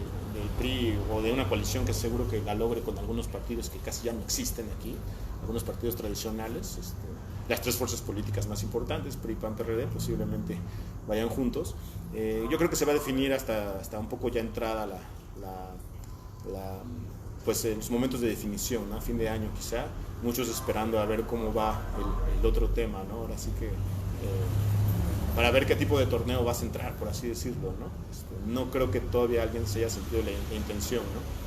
PRI o de una coalición que seguro que la logre con algunos partidos que casi ya no existen aquí, algunos partidos tradicionales, las tres fuerzas políticas más importantes, PRI, PAN, PRD, posiblemente vayan juntos. Yo creo que se va a definir hasta un poco ya entrada pues los momentos de definición, ¿no? A fin de año quizá, muchos esperando a ver cómo va el otro tema, ¿no? Ahora sí que para ver qué tipo de torneo vas a entrar, por así decirlo, ¿no? No creo que todavía alguien se haya sentido la intención, ¿no?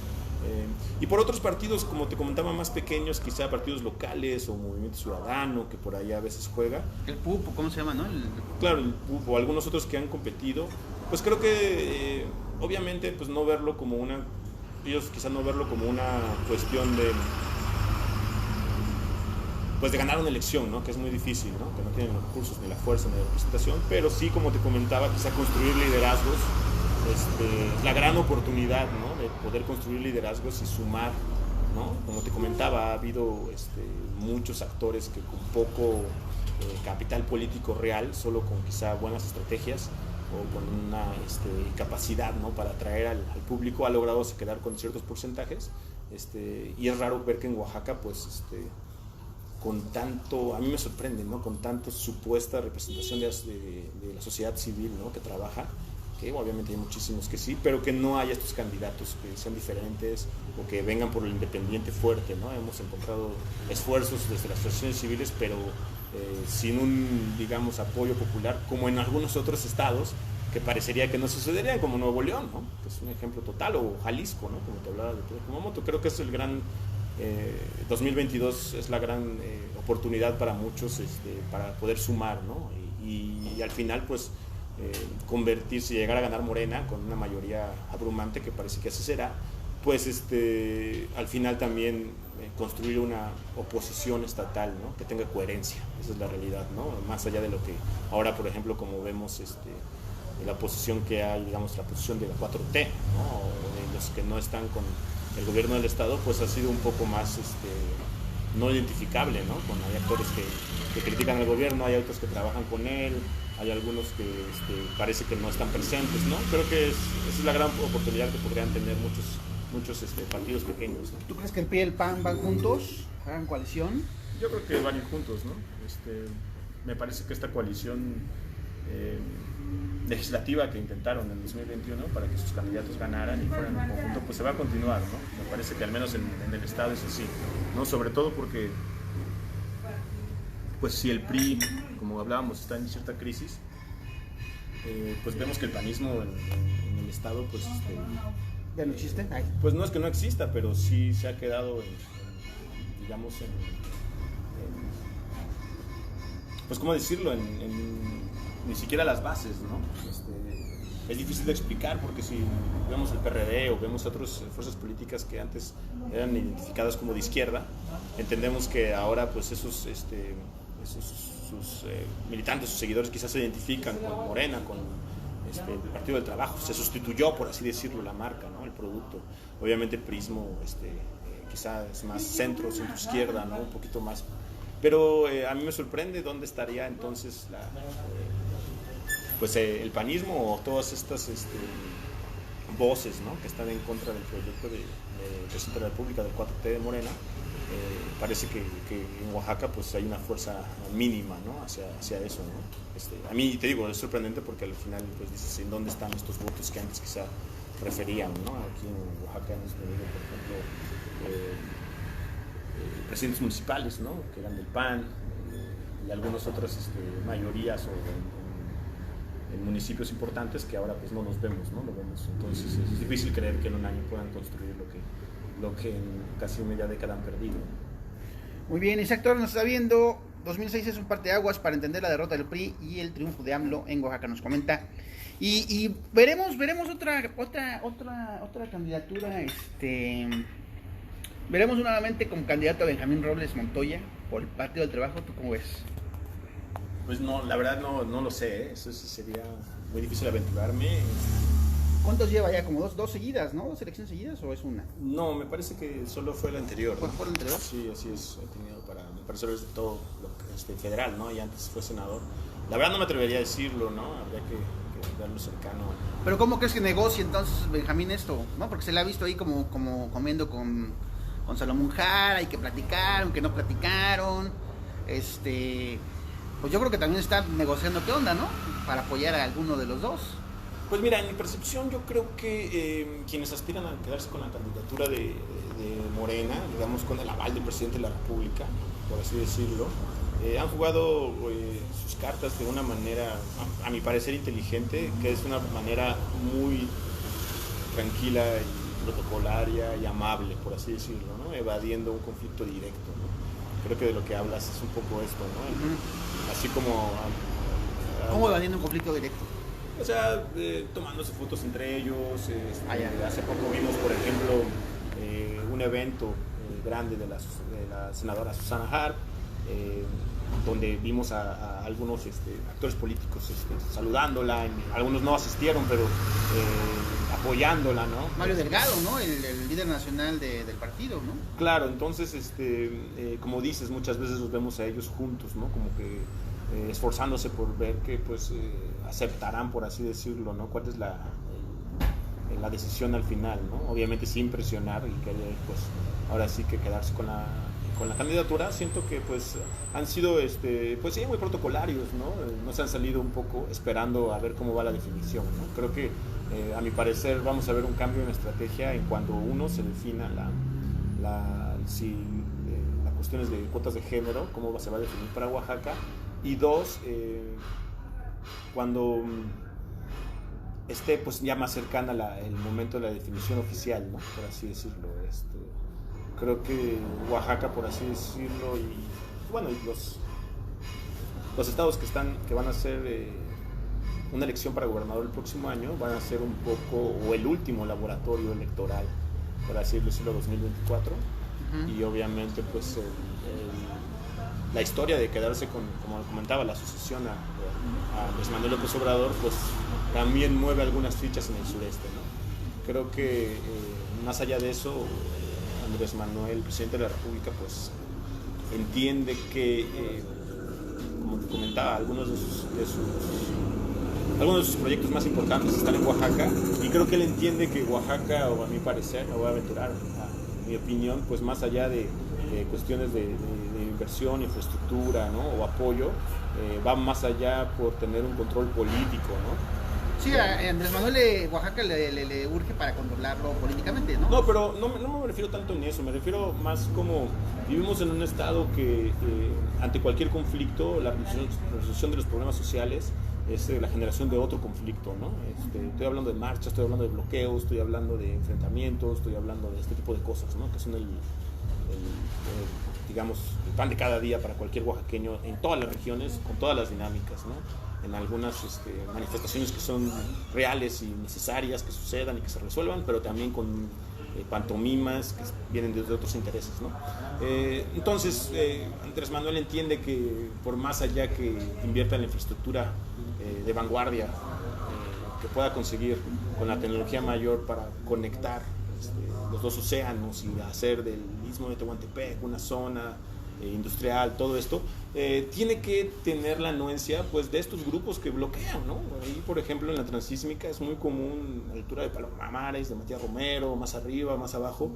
Y por otros partidos, como te comentaba, más pequeños, quizá partidos locales o Movimiento Ciudadano, que por allá a veces juega. El PUP, ¿cómo se llama, no? Claro, el PUP o algunos otros que han competido, pues creo que obviamente pues no verlo como ellos quizá no verlo como una cuestión de ganar una elección, ¿no? Que es muy difícil, ¿no? Que no tienen los recursos, ni la fuerza, ni la representación, pero sí, como te comentaba, quizá construir liderazgos, la gran oportunidad, ¿no? De poder construir liderazgos y sumar, ¿no? Como te comentaba, ha habido muchos actores que con poco capital político real, solo con quizá buenas estrategias o con una capacidad, ¿no? Para atraer al público, ha logrado quedar con ciertos porcentajes, y es raro ver que en Oaxaca, pues, con tanto, a mí me sorprende, ¿no? Con tanto supuesta representación de la sociedad civil, ¿no? Que trabaja, que obviamente hay muchísimos que sí, pero que no haya estos candidatos que sean diferentes o que vengan por el independiente fuerte, ¿no? Hemos encontrado esfuerzos desde las asociaciones civiles, pero sin un, digamos, apoyo popular, como en algunos otros estados que parecería que no sucederían, como Nuevo León, ¿no? Que es un ejemplo total, o Jalisco, ¿no? Como te hablaba de Kumamoto. Creo que es el gran 2022 es la gran oportunidad para muchos para poder sumar, ¿no? Y al final pues convertirse y llegar a ganar Morena con una mayoría abrumante, que parece que así será, pues al final también construir una oposición estatal, ¿no? Que tenga coherencia. Esa es la realidad, ¿no? Más allá de lo que ahora, por ejemplo, como vemos la oposición que hay, digamos, la posición de la 4T, ¿no? O de los que no están con el gobierno del estado, pues ha sido un poco más no identificable, ¿no? Hay actores que critican al gobierno, hay otros que trabajan con él, hay algunos que parece que no están presentes, ¿no? Creo que esa es la gran oportunidad que podrían tener muchos partidos pequeños, ¿no? ¿Tú crees que el PRI y el PAN van juntos, hagan coalición? Yo creo que van a ir juntos, ¿no? Me parece que esta coalición legislativa que intentaron en 2021 para que sus candidatos ganaran y fueran en conjunto, pues se va a continuar, ¿no? Me parece que al menos en el estado es así, ¿no? Sobre todo porque pues si el PRI, como hablábamos, está en cierta crisis, pues vemos que el panismo en el estado pues ¿Ya no existe? Ay. Pues no es que no exista, pero sí se ha quedado digamos pues cómo decirlo, ni siquiera las bases, ¿no? Es difícil de explicar porque si vemos el PRD o vemos otras fuerzas políticas que antes eran identificadas como de izquierda, entendemos que ahora pues sus militantes, sus seguidores quizás se identifican con Morena, con el Partido del Trabajo. Se sustituyó, por así decirlo, la marca, ¿no? El producto. Obviamente el prismo quizás es más centro izquierda, ¿no? Un poquito más. Pero a mí me sorprende dónde estaría entonces pues el panismo o todas estas voces, ¿no?, que están en contra del proyecto de presidente de la República del 4T de Morena, parece que en Oaxaca pues hay una fuerza mínima, ¿no?, hacia eso, ¿no? A mí, te digo, es sorprendente porque al final pues dices, ¿en dónde están estos votos que antes quizá referían, ¿no? Aquí en Oaxaca hemos tenido, por ejemplo, presidentes municipales, ¿no?, que eran del PAN, y algunas otras mayorías en municipios importantes que ahora pues no nos vemos, ¿no? Lo vemos. Entonces es difícil creer que en un año puedan construir lo que en casi media década han perdido. Muy bien, Isaac Torres nos está viendo. 2006 es un parteaguas para entender la derrota del PRI y el triunfo de AMLO en Oaxaca, nos comenta. Y veremos otra candidatura. Veremos nuevamente como candidato a Benjamín Robles Montoya por el Partido del Trabajo. ¿Tú cómo ves? Pues no, la verdad no lo sé, ¿eh? Eso sería muy difícil aventurarme. ¿Cuántos lleva ya? Como dos seguidas, ¿no? ¿Dos elecciones seguidas o es una? No, me parece que solo fue la anterior, ¿no? ¿Fue la anterior? Sí, así es. He tenido me parece de todo lo que federal, ¿no? Y antes fue senador. La verdad no me atrevería a decirlo, ¿no? Habría que verlo cercano. Pero ¿cómo crees que negocie entonces Benjamín esto? ¿No? Porque se le ha visto ahí como comiendo con Salomón Jara, hay que platicar, aunque no platicaron. Pues yo creo que también está negociando qué onda, ¿no? Para apoyar a alguno de los dos. Pues mira, en mi percepción yo creo que quienes aspiran a quedarse con la candidatura de Morena, digamos con el aval del presidente de la República, por así decirlo, han jugado sus cartas de una manera, a mi parecer, inteligente, que es una manera muy tranquila y protocolaria y amable, por así decirlo, ¿no? Evadiendo un conflicto directo, ¿no? Creo que de lo que hablas es un poco esto, ¿no? Uh-huh. Así como... ¿Cómo evadiendo un conflicto directo? O sea, tomándose fotos entre ellos. Hace poco vimos, por ejemplo, un evento grande de la senadora Susana Harp, donde vimos a algunos actores políticos saludándola, algunos no asistieron, pero apoyándola, ¿no? Mario Delgado, ¿no? El líder nacional del partido, ¿no? Claro, entonces, como dices, muchas veces los vemos a ellos juntos, ¿no? Como que esforzándose por ver que, pues, aceptarán, por así decirlo, ¿no? Cuál es la decisión al final, ¿no? Obviamente sin presionar y querer, pues, ahora sí que quedarse con la candidatura. Siento que pues han sido pues sí, muy protocolarios, ¿no? No se han salido un poco esperando a ver cómo va la definición, ¿no? Creo que a mi parecer vamos a ver un cambio en estrategia en cuando uno se defina las cuestiones de cuotas de género, cómo se va a definir para Oaxaca, y dos, cuando esté pues ya más cercana el momento de la definición oficial, ¿no? Por así decirlo. Creo que Oaxaca, por así decirlo, y bueno, y los estados que van a hacer una elección para gobernador el próximo año van a ser un poco, o el último laboratorio electoral, por así decirlo, 2024. Uh-huh. Y obviamente pues la historia de quedarse con, como comentaba, la asociación a Andrés Manuel López Obrador, pues también mueve algunas fichas en el sureste, ¿no? Creo que más allá de eso, Andrés Manuel, presidente de la República, pues entiende que, como te comentaba, algunos de sus proyectos más importantes están en Oaxaca, y creo que él entiende que Oaxaca, o a mi parecer, me voy a aventurar, a mi opinión, pues más allá de cuestiones de inversión, infraestructura, ¿no? O apoyo, va más allá por tener un control político, ¿no? Sí, a Andrés Manuel Oaxaca le urge para controlarlo políticamente, ¿no? No, pero no me refiero tanto en eso, me refiero más como vivimos en un estado que ante cualquier conflicto, la resolución de los problemas sociales es la generación de otro conflicto, ¿no? Estoy hablando de marchas, estoy hablando de bloqueos, estoy hablando de enfrentamientos, estoy hablando de este tipo de cosas, ¿no? Que son digamos, el pan de cada día para cualquier oaxaqueño en todas las regiones, con todas las dinámicas, ¿no? En algunas manifestaciones que son reales y necesarias que sucedan y que se resuelvan, pero también con pantomimas que vienen desde otros intereses, ¿no? Entonces, Andrés Manuel entiende que por más allá que invierta en la infraestructura de vanguardia, que pueda conseguir con la tecnología mayor para conectar los dos océanos y hacer del istmo de Tehuantepec una zona industrial, todo esto, tiene que tener la anuencia pues de estos grupos que bloquean, ¿no? Ahí, por ejemplo, en la Transísmica es muy común a la altura de Palomares, de Matías Romero, más arriba, más abajo,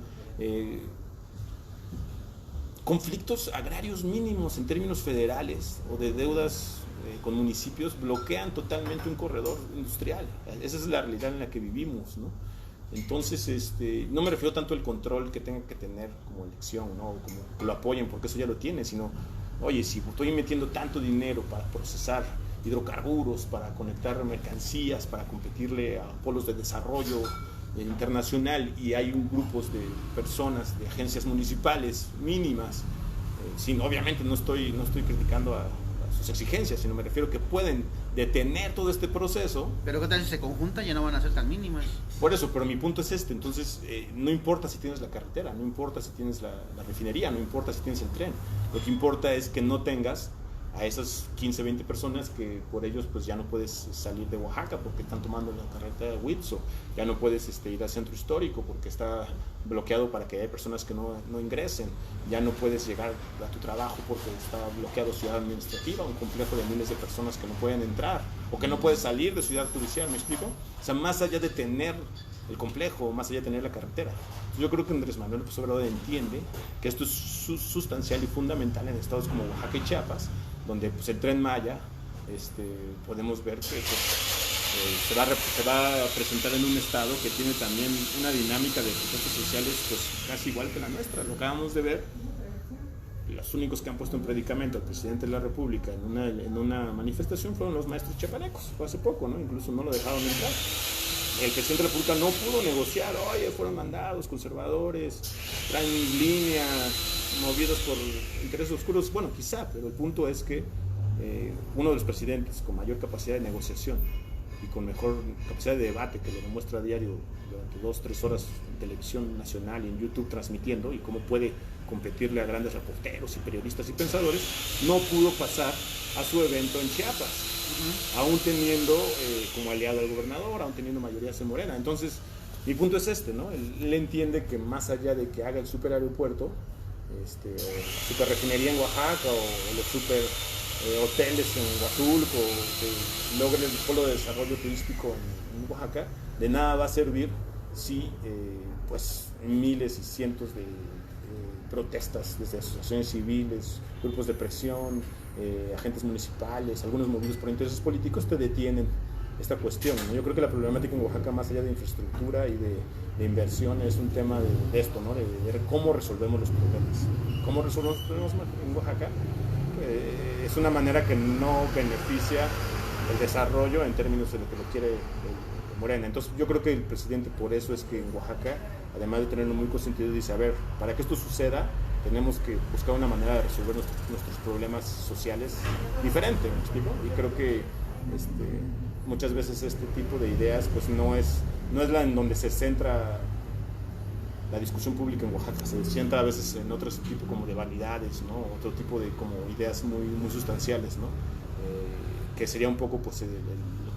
conflictos agrarios mínimos en términos federales o de deudas con municipios bloquean totalmente un corredor industrial. Esa es la realidad en la que vivimos, ¿no? Entonces, no me refiero tanto al control que tenga que tener como elección, ¿no? Como que lo apoyen, porque eso ya lo tiene, sino, oye, si estoy metiendo tanto dinero para procesar hidrocarburos, para conectar mercancías, para competirle a polos de desarrollo internacional, y hay grupos de personas, de agencias municipales mínimas, obviamente no estoy criticando a sus exigencias, sino me refiero que pueden detener todo este proceso. Pero ¿qué tal si se conjuntan? Ya no van a ser tan mínimas. Por eso, pero mi punto es entonces no importa si tienes la carretera, no importa si tienes la refinería, no importa si tienes el tren, lo que importa es que no tengas a esas 15, 20 personas que por ellos pues ya no puedes salir de Oaxaca porque están tomando la carretera de Huitzo, ya no puedes ir al centro histórico porque está bloqueado para que haya personas que no ingresen, ya no puedes llegar a tu trabajo porque está bloqueado Ciudad Administrativa, un complejo de miles de personas que no pueden entrar, o que no puedes salir de Ciudad Judicial, ¿me explico? O sea, más allá de tener el complejo, más allá de tener la carretera. Yo creo que Andrés Manuel López Obrador entiende que esto es sustancial y fundamental en estados como Oaxaca y Chiapas, donde pues el Tren Maya, podemos ver que se va a presentar en un estado que tiene también una dinámica de protestas sociales pues casi igual que la nuestra. Lo acabamos de ver, los únicos que han puesto en predicamento al presidente de la República en una manifestación fueron los maestros chiapanecos, fue hace poco, ¿no? Incluso no lo dejaron entrar. El presidente de la República no pudo negociar, oye, fueron mandados conservadores, traen línea, movidos por intereses oscuros. Bueno, quizá, pero el punto es que uno de los presidentes con mayor capacidad de negociación y con mejor capacidad de debate, que lo demuestra a diario durante 2-3 horas en televisión nacional y en YouTube transmitiendo, y cómo puede competirle a grandes reporteros y periodistas y pensadores, no pudo pasar a su evento en Chiapas. Aún teniendo como aliado al gobernador, aún teniendo mayorías en Morena. Entonces, mi punto es ¿no? Él entiende que más allá de que haga el superaeropuerto, super refinería en Oaxaca, o los super hoteles en Huatulco, que logre el polo de desarrollo turístico en Oaxaca, de nada va a servir si pues miles y cientos de protestas desde asociaciones civiles, grupos de presión, agentes municipales, algunos movidos por intereses políticos, te detienen esta cuestión, ¿no? Yo creo que la problemática en Oaxaca, más allá de infraestructura y de inversión, es un tema de esto, ¿no? De ver cómo resolvemos los problemas. ¿Cómo resolvemos los problemas en Oaxaca? Es una manera que no beneficia el desarrollo en términos de lo que lo quiere Morena. Entonces yo creo que el presidente, por eso es que en Oaxaca, además de tenerlo muy consentido, dice, a ver, para que esto suceda, tenemos que buscar una manera de resolver nuestros problemas sociales diferente, ¿me explico? Y creo que muchas veces este tipo de ideas pues no es la en donde se centra la discusión pública en Oaxaca, se centra a veces en otro tipo como de vanidades, ¿no? Otro tipo de como ideas muy, muy sustanciales, ¿no? Que sería un poco pues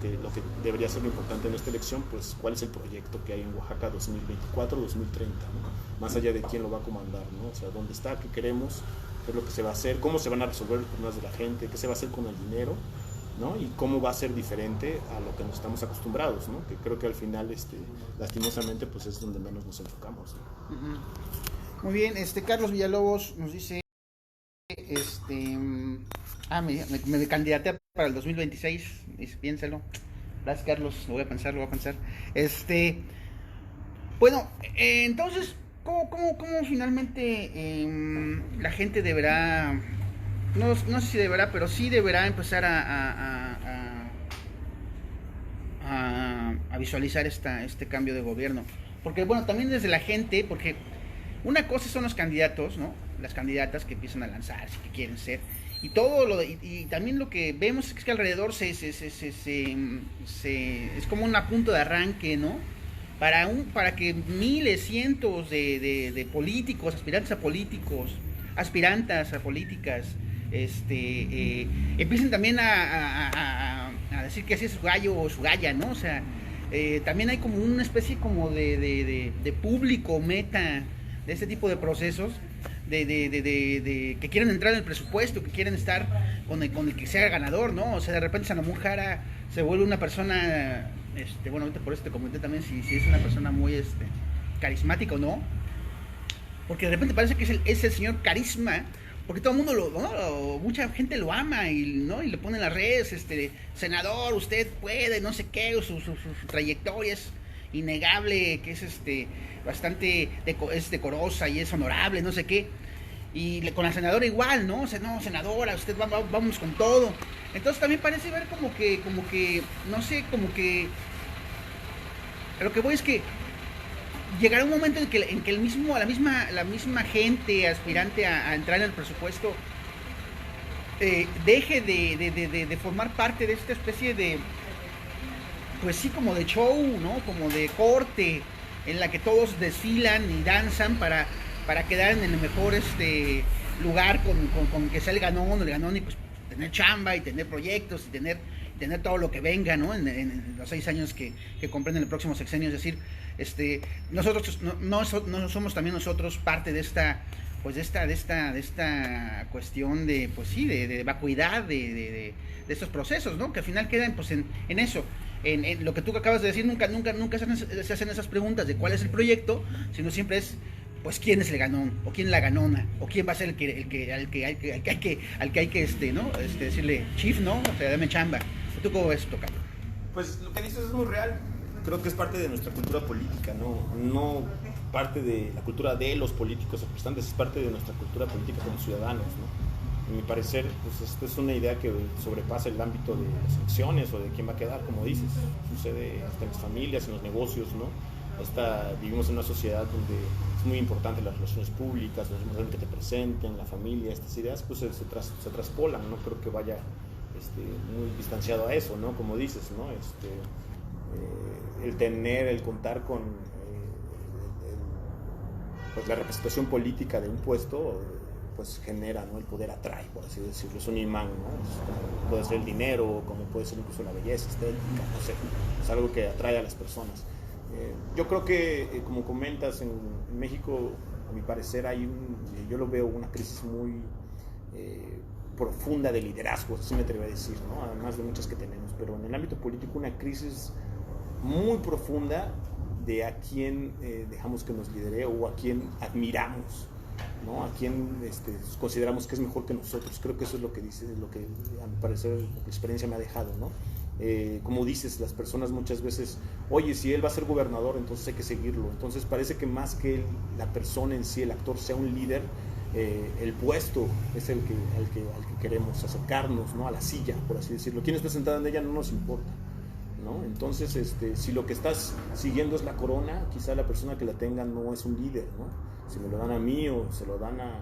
lo que debería ser lo importante en esta elección, pues cuál es el proyecto que hay en Oaxaca 2024-2030, ¿no? Más allá de quién lo va a comandar, ¿no? O sea, dónde está, qué queremos, qué es lo que se va a hacer, cómo se van a resolver los problemas de la gente, qué se va a hacer con el dinero, ¿no? Y cómo va a ser diferente a lo que nos estamos acostumbrados, ¿no? Que creo que al final, lastimosamente, pues es donde menos nos enfocamos, ¿no? Muy bien, Carlos Villalobos nos dice, me candidaté para el 2026, piénsalo. Gracias, Carlos, lo voy a pensar. Bueno, entonces, ¿cómo finalmente la gente deberá, no sé si deberá, pero sí deberá empezar a visualizar este cambio de gobierno? Porque, bueno, también desde la gente, porque una cosa son los candidatos, ¿no? Las candidatas que empiezan a lanzarse, que quieren ser, y también lo que vemos es que alrededor es como un punto de arranque, ¿no? Para que miles, cientos de políticos, aspirantes a políticos, aspirantas a políticas, empiecen también a decir que así es su gallo o su galla, ¿no? O sea, también hay como una especie como de público meta de este tipo de procesos, que quieren entrar en el presupuesto, que quieren estar con el que sea ganador, ¿no? O sea, de repente Salomón Jara se vuelve una persona, bueno, ahorita por eso te comenté también si es una persona muy carismática o no, porque de repente parece que es el señor carisma, porque todo el mundo mucha gente lo ama y le pone en las redes, senador, usted puede, no sé qué, su trayectoria es innegable, que es bastante es decorosa y es honorable, no sé qué. Y con la senadora igual, ¿no? O sea, no, senadora, usted vamos con todo. Entonces también parece ver como que, no sé, como que a lo que voy es que llegará un momento en que la misma gente aspirante a entrar en el presupuesto deje de formar parte de esta especie de, pues sí, como de show, ¿no? Como de corte, en la que todos desfilan y danzan para quedar en el mejor lugar con que sea el ganón y pues tener chamba y tener proyectos y tener todo lo que venga, ¿no? En los 6 años que comprenden el próximo sexenio. Es decir, nosotros no somos también nosotros parte de esta cuestión de, pues sí, de vacuidad de estos procesos, ¿no? Que al final quedan pues en eso. En lo que tú acabas de decir, nunca se hacen esas preguntas de cuál es el proyecto, sino siempre es, pues, quién es el ganón, o quién la ganona, o quién va a ser al que hay que ¿no? Decirle, chief, ¿no? O sea, dame chamba. ¿Tú cómo ves, Tocayo? Pues lo que dices es muy real. Creo que es parte de nuestra cultura política, no parte de la cultura de los políticos representantes, es parte de nuestra cultura política como ciudadanos, ¿no? A mi parecer, pues esto es una idea que sobrepasa el ámbito de las elecciones o de quién va a quedar, como dices. Sucede hasta en las familias, en los negocios, ¿no? Vivimos en una sociedad donde es muy importante las relaciones públicas, los que te presenten, la familia, estas ideas pues se traspolan, no creo que vaya muy distanciado a eso, ¿no? Como dices, ¿no? El contar con pues la representación política de un puesto pues genera, ¿no? El poder atrae, por así decirlo, es un imán, ¿no? Puede ser el dinero, como puede ser incluso la belleza estética, no sé, es algo que atrae a las personas. Yo creo que, como comentas, en México, a mi parecer, yo lo veo una crisis muy profunda de liderazgo, así me atrevo a decir, ¿no? Además de muchas que tenemos, pero en el ámbito político una crisis muy profunda de a quién dejamos que nos lidere o a quién admiramos, ¿no? A quién consideramos que es mejor que nosotros. Creo que eso es lo que dice, lo que a mi parecer la experiencia me ha dejado, ¿no? Como dices, las personas muchas veces, oye, si él va a ser gobernador, entonces hay que seguirlo. Entonces parece que más que la persona en sí, el actor, sea un líder, el puesto es al que queremos acercarnos, ¿no? A la silla, por así decirlo. Quién está sentado en ella no nos importa, ¿no? Entonces, si lo que estás siguiendo es la corona, quizá la persona que la tenga no es un líder, ¿no? Si me lo dan a mí o se lo dan a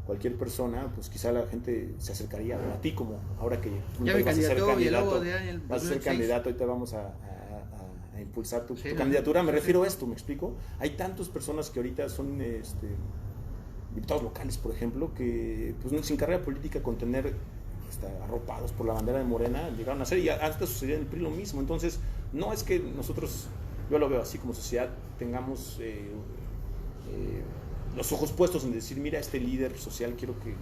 cualquier persona, pues quizá la gente se acercaría a ti, como ahora que ya vas a ser candidato, y te vamos a impulsar tu candidatura. Me refiero a esto, ¿me explico? Hay tantas personas que ahorita son diputados locales, por ejemplo, que pues sin carrera política, con tener arropados por la bandera de Morena, llegaron a hacer, y hasta sucedía en el PRI lo mismo. Entonces, no es que nosotros, yo lo veo así como sociedad, tengamos los ojos puestos en decir, mira, este líder social quiero que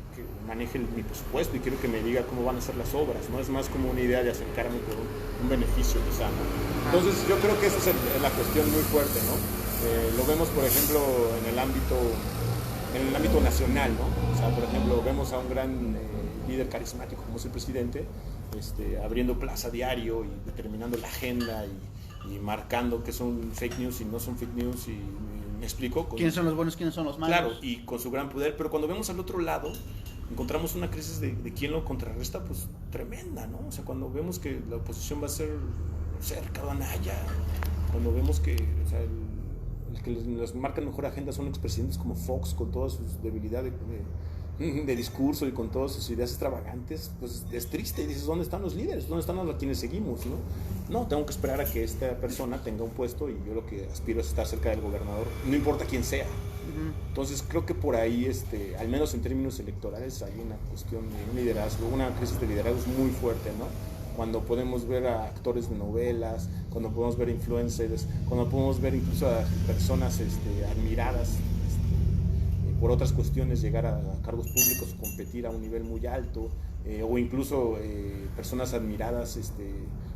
maneje mi presupuesto y quiero que me diga cómo van a ser las obras, ¿no? Es más como una idea de acercarme por un beneficio quizá, ¿no? Entonces yo creo que esa es la cuestión muy fuerte, ¿no? Lo vemos, por ejemplo, en el ámbito nacional, ¿no? O sea, por ejemplo, vemos a un gran líder carismático como es el presidente, abriendo Plaza Diario y determinando la agenda y marcando que son fake news y no son fake news, y me explico. ¿Quiénes son los buenos, quiénes son los malos? Claro, y con su gran poder, pero cuando vemos al otro lado, encontramos una crisis de quién lo contrarresta, pues tremenda, ¿no? O sea, cuando vemos que la oposición va a ser Ricardo Anaya, cuando vemos que, o sea, el que les marca mejor agenda son expresidentes como Fox, con todas sus debilidades de discurso y con todas sus ideas extravagantes, pues es triste. Y dices, ¿dónde están los líderes? ¿Dónde están los a quienes seguimos? No, tengo que esperar a que esta persona tenga un puesto, y yo lo que aspiro es estar cerca del gobernador, no importa quién sea. Entonces creo que por ahí, al menos en términos electorales, hay una cuestión de un liderazgo, una crisis de liderazgo muy fuerte, ¿no? Cuando podemos ver a actores de novelas, cuando podemos ver influencers, cuando podemos ver incluso a personas admiradas por otras cuestiones llegar a cargos públicos o competir a un nivel muy alto, o incluso personas admiradas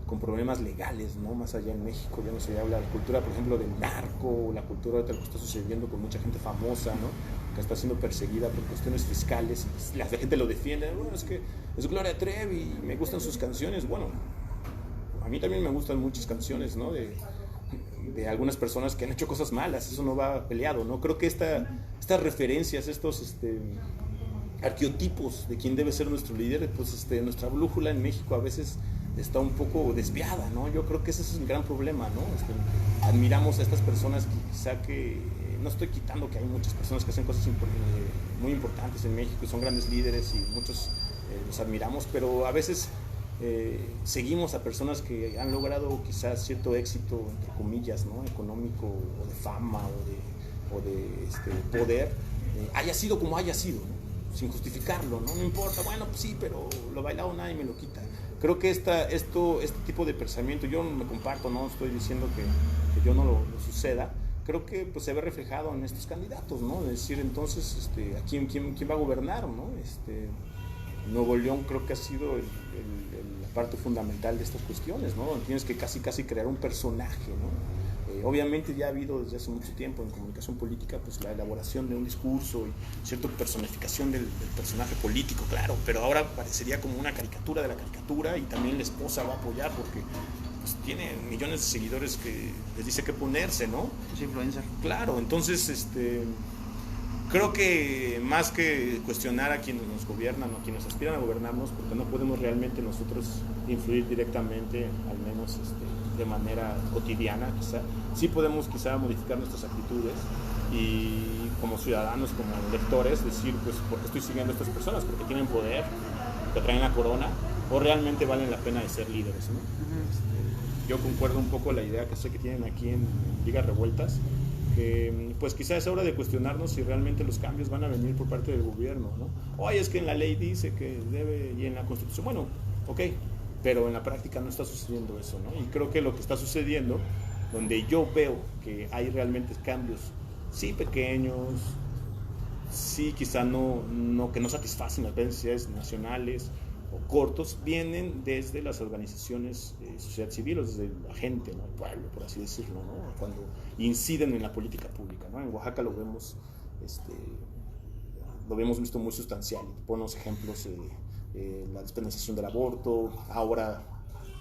con problemas legales, ¿no? Más allá en México ya no se habla de la cultura, por ejemplo, del narco, la cultura de lo que está sucediendo con mucha gente famosa, ¿no? Que está siendo perseguida por cuestiones fiscales, y la gente lo defiende. Bueno, es que es Gloria Trevi y me gustan sus canciones. Bueno, a mí también me gustan muchas canciones, ¿no? De algunas personas que han hecho cosas malas, eso no va peleado, ¿no? Creo que estas referencias, estos arqueotipos de quién debe ser nuestro líder, pues nuestra brújula en México a veces está un poco desviada, ¿no? Yo creo que ese es un gran problema, ¿no? Admiramos a estas personas que quizá no estoy quitando que hay muchas personas que hacen cosas muy importantes en México y son grandes líderes y muchos los admiramos, pero a veces seguimos a personas que han logrado quizás cierto éxito, entre comillas, ¿no? Económico o de fama o de poder, haya sido como haya sido, ¿no? Sin justificarlo, ¿no? No importa, bueno, pues sí, pero lo bailado nadie me lo quita. Creo que este tipo de pensamiento, yo no me comparto, no estoy diciendo que yo no lo suceda, creo que pues, se ve reflejado en estos candidatos, ¿no? Es decir, entonces, ¿a quién va a gobernar, ¿no? Nuevo León creo que ha sido la parte fundamental de estas cuestiones, ¿no? Tienes que casi crear un personaje, ¿no? Obviamente ya ha habido desde hace mucho tiempo en comunicación política pues la elaboración de un discurso y cierta personificación del personaje político, claro, pero ahora parecería como una caricatura de la caricatura y también la esposa va a apoyar porque pues, tiene millones de seguidores que les dice qué ponerse, ¿no? Es influencer. Claro, entonces creo que más que cuestionar a quienes nos gobiernan o quienes aspiran a gobernarnos, porque no podemos realmente nosotros influir directamente, al menos de manera cotidiana quizá, sí podemos quizá modificar nuestras actitudes y como ciudadanos, como electores, decir pues ¿por qué estoy siguiendo a estas personas? Porque tienen poder, que traen la corona, o realmente valen la pena de ser líderes, ¿no? Yo concuerdo un poco la idea que sé que tienen aquí en Ligas Revueltas, que pues quizás es hora de cuestionarnos si realmente los cambios van a venir por parte del gobierno, ¿no? Oye, es que en la ley dice que debe y en la Constitución, bueno, ok, pero en la práctica no está sucediendo eso, ¿no? Y creo que lo que está sucediendo, donde yo veo que hay realmente cambios, sí pequeños, sí quizá que no satisfacen las necesidades nacionales o cortos, vienen desde las organizaciones de sociedad civil, o desde la gente, ¿no? El pueblo, por así decirlo, ¿no? Cuando inciden en la política pública, ¿no? En Oaxaca lo vemos visto muy sustancial. Ponemos ejemplos, la despenalización del aborto, ahora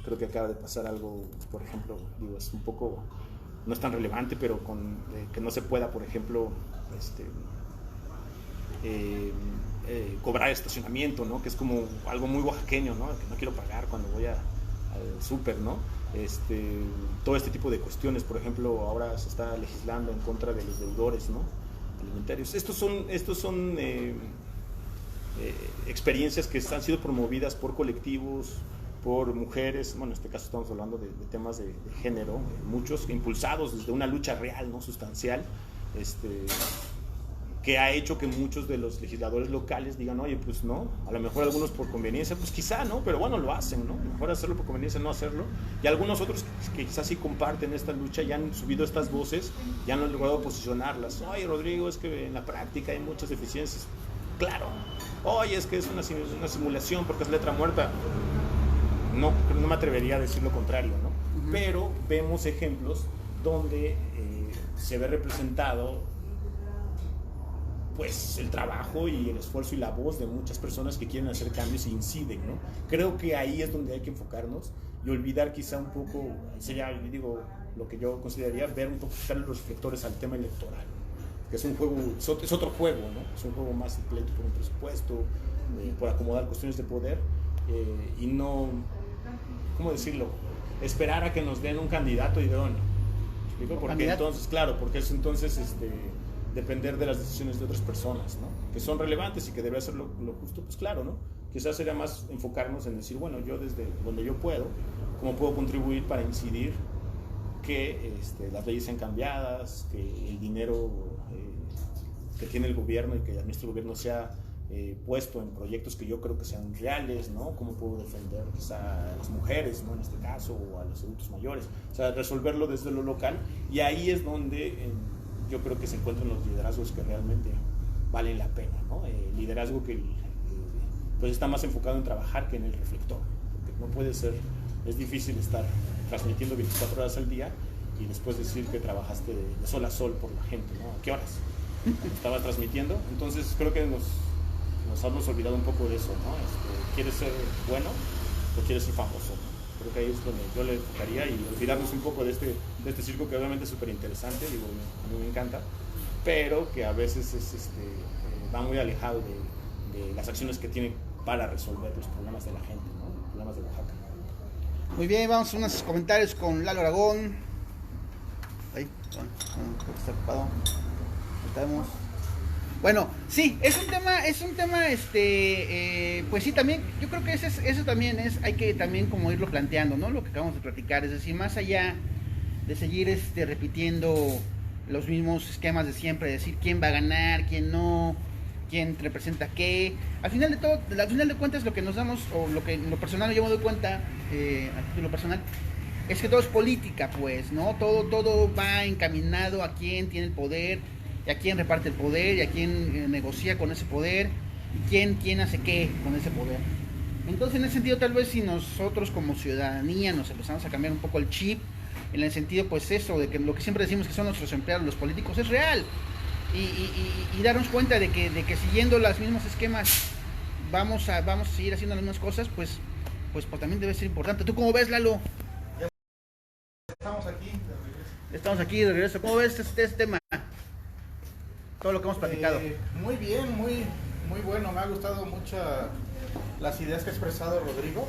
creo que acaba de pasar algo, por ejemplo, digo, es un poco, no es tan relevante, pero que no se pueda, por ejemplo, cobrar estacionamiento, ¿no? Que es como algo muy oaxaqueño, ¿no? Que no quiero pagar cuando voy al súper, ¿no? Todo este tipo de cuestiones, por ejemplo, ahora se está legislando en contra de los deudores, ¿no? Alimentarios. Estos son experiencias que han sido promovidas por colectivos, por mujeres, bueno, en este caso estamos hablando de temas de género, muchos impulsados desde una lucha real, ¿no? Sustancial, que ha hecho que muchos de los legisladores locales digan, oye, pues no, a lo mejor algunos por conveniencia, pues quizá, ¿no? Pero bueno, lo hacen, ¿no? Mejor hacerlo por conveniencia, no hacerlo. Y algunos otros que quizás sí comparten esta lucha, ya han subido estas voces, ya no han logrado posicionarlas. Oye, Rodrigo, es que en la práctica hay muchas deficiencias. Claro. Oye, es que es una simulación porque es letra muerta. No me atrevería a decir lo contrario, ¿no? Uh-huh. Pero vemos ejemplos donde se ve representado pues el trabajo y el esfuerzo y la voz de muchas personas que quieren hacer cambios e inciden, ¿no? Creo que ahí es donde hay que enfocarnos y olvidar quizá un poco, sería, digo, lo que yo consideraría ver un poco, quitarle los reflectores al tema electoral, que es un juego, es otro juego, ¿no? Es un juego más de pleito por un presupuesto, por acomodar cuestiones de poder y no, ¿cómo decirlo? Esperar a que nos den un candidato idóneo. ¿Explico? Porque entonces, claro, porque es entonces depender de las decisiones de otras personas, ¿no? Que son relevantes y que debe ser lo justo, pues claro, ¿no? Quizás sería más enfocarnos en decir, bueno, yo desde donde yo puedo, ¿cómo puedo contribuir para incidir que las leyes sean cambiadas, que el dinero que tiene el gobierno y que administra el gobierno sea puesto en proyectos que yo creo que sean reales, ¿no? ¿Cómo puedo defender quizá a las mujeres, ¿no? En este caso, o a los adultos mayores? O sea, resolverlo desde lo local, y ahí es donde yo creo que se encuentran los liderazgos que realmente valen la pena, ¿no? Liderazgo que pues está más enfocado en trabajar que en el reflector, porque no puede ser, es difícil estar transmitiendo 24 horas al día y después decir que trabajaste de sol a sol por la gente, ¿no? ¿A qué horas? Estaba transmitiendo, entonces creo que nos hemos olvidado un poco de eso, ¿no? ¿Quieres ser bueno o quieres ser famoso? Creo que ahí es donde yo le enfocaría y olvidarnos un poco de este circo que obviamente es súper interesante, digo, a mí me encanta, pero que a veces va muy alejado de las acciones que tiene para resolver los problemas de la gente, ¿no? Los problemas de Oaxaca. Muy bien, vamos a unos comentarios con Lalo Aragón. Ahí, creo que está ocupado. Estamos. Bueno, sí, es un tema, pues sí, también, yo creo que eso también hay que también como irlo planteando, ¿no? Lo que acabamos de platicar, es decir, más allá de seguir repitiendo los mismos esquemas de siempre, decir quién va a ganar, quién no, quién representa qué. Al final de cuentas, lo que nos damos, o lo que en lo personal yo me doy cuenta, a título personal, es que todo es política, pues, ¿no? Todo va encaminado a quién tiene el poder, y a quién reparte el poder, y a quién negocia con ese poder, y quién hace qué con ese poder. Entonces, en ese sentido, tal vez si nosotros como ciudadanía nos empezamos a cambiar un poco el chip, en el sentido, pues eso, de que lo que siempre decimos que son nuestros empleados, los políticos, es real, y darnos cuenta de que siguiendo los mismos esquemas vamos a seguir haciendo las mismas cosas, pues también debe ser importante. ¿Tú cómo ves, Lalo? Estamos aquí de regreso. ¿Cómo ves este tema? Todo lo que hemos platicado. Muy bien, muy bueno. Me ha gustado mucho las ideas que ha expresado Rodrigo.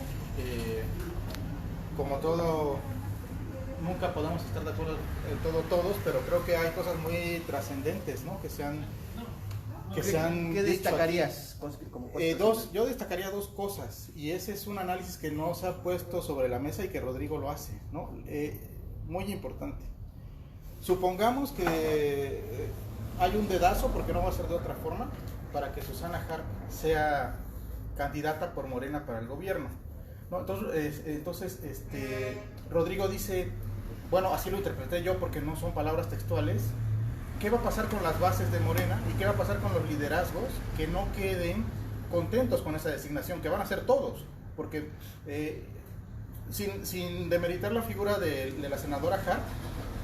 Como todo, nunca podemos estar de acuerdo en todo todos, pero creo que hay cosas muy trascendentes, ¿no? que se han ¿Qué destacarías? Yo destacaría dos cosas, y ese es un análisis que no se ha puesto sobre la mesa y que Rodrigo lo hace, ¿no? Muy importante. Supongamos que hay un dedazo, porque no va a ser de otra forma, para que Susana Harp sea candidata por Morena para el gobierno, ¿no? Entonces, Rodrigo dice, bueno, así lo interpreté yo porque no son palabras textuales, ¿qué va a pasar con las bases de Morena y qué va a pasar con los liderazgos que no queden contentos con esa designación, que van a ser todos? Porque sin demeritar la figura de la senadora Harp,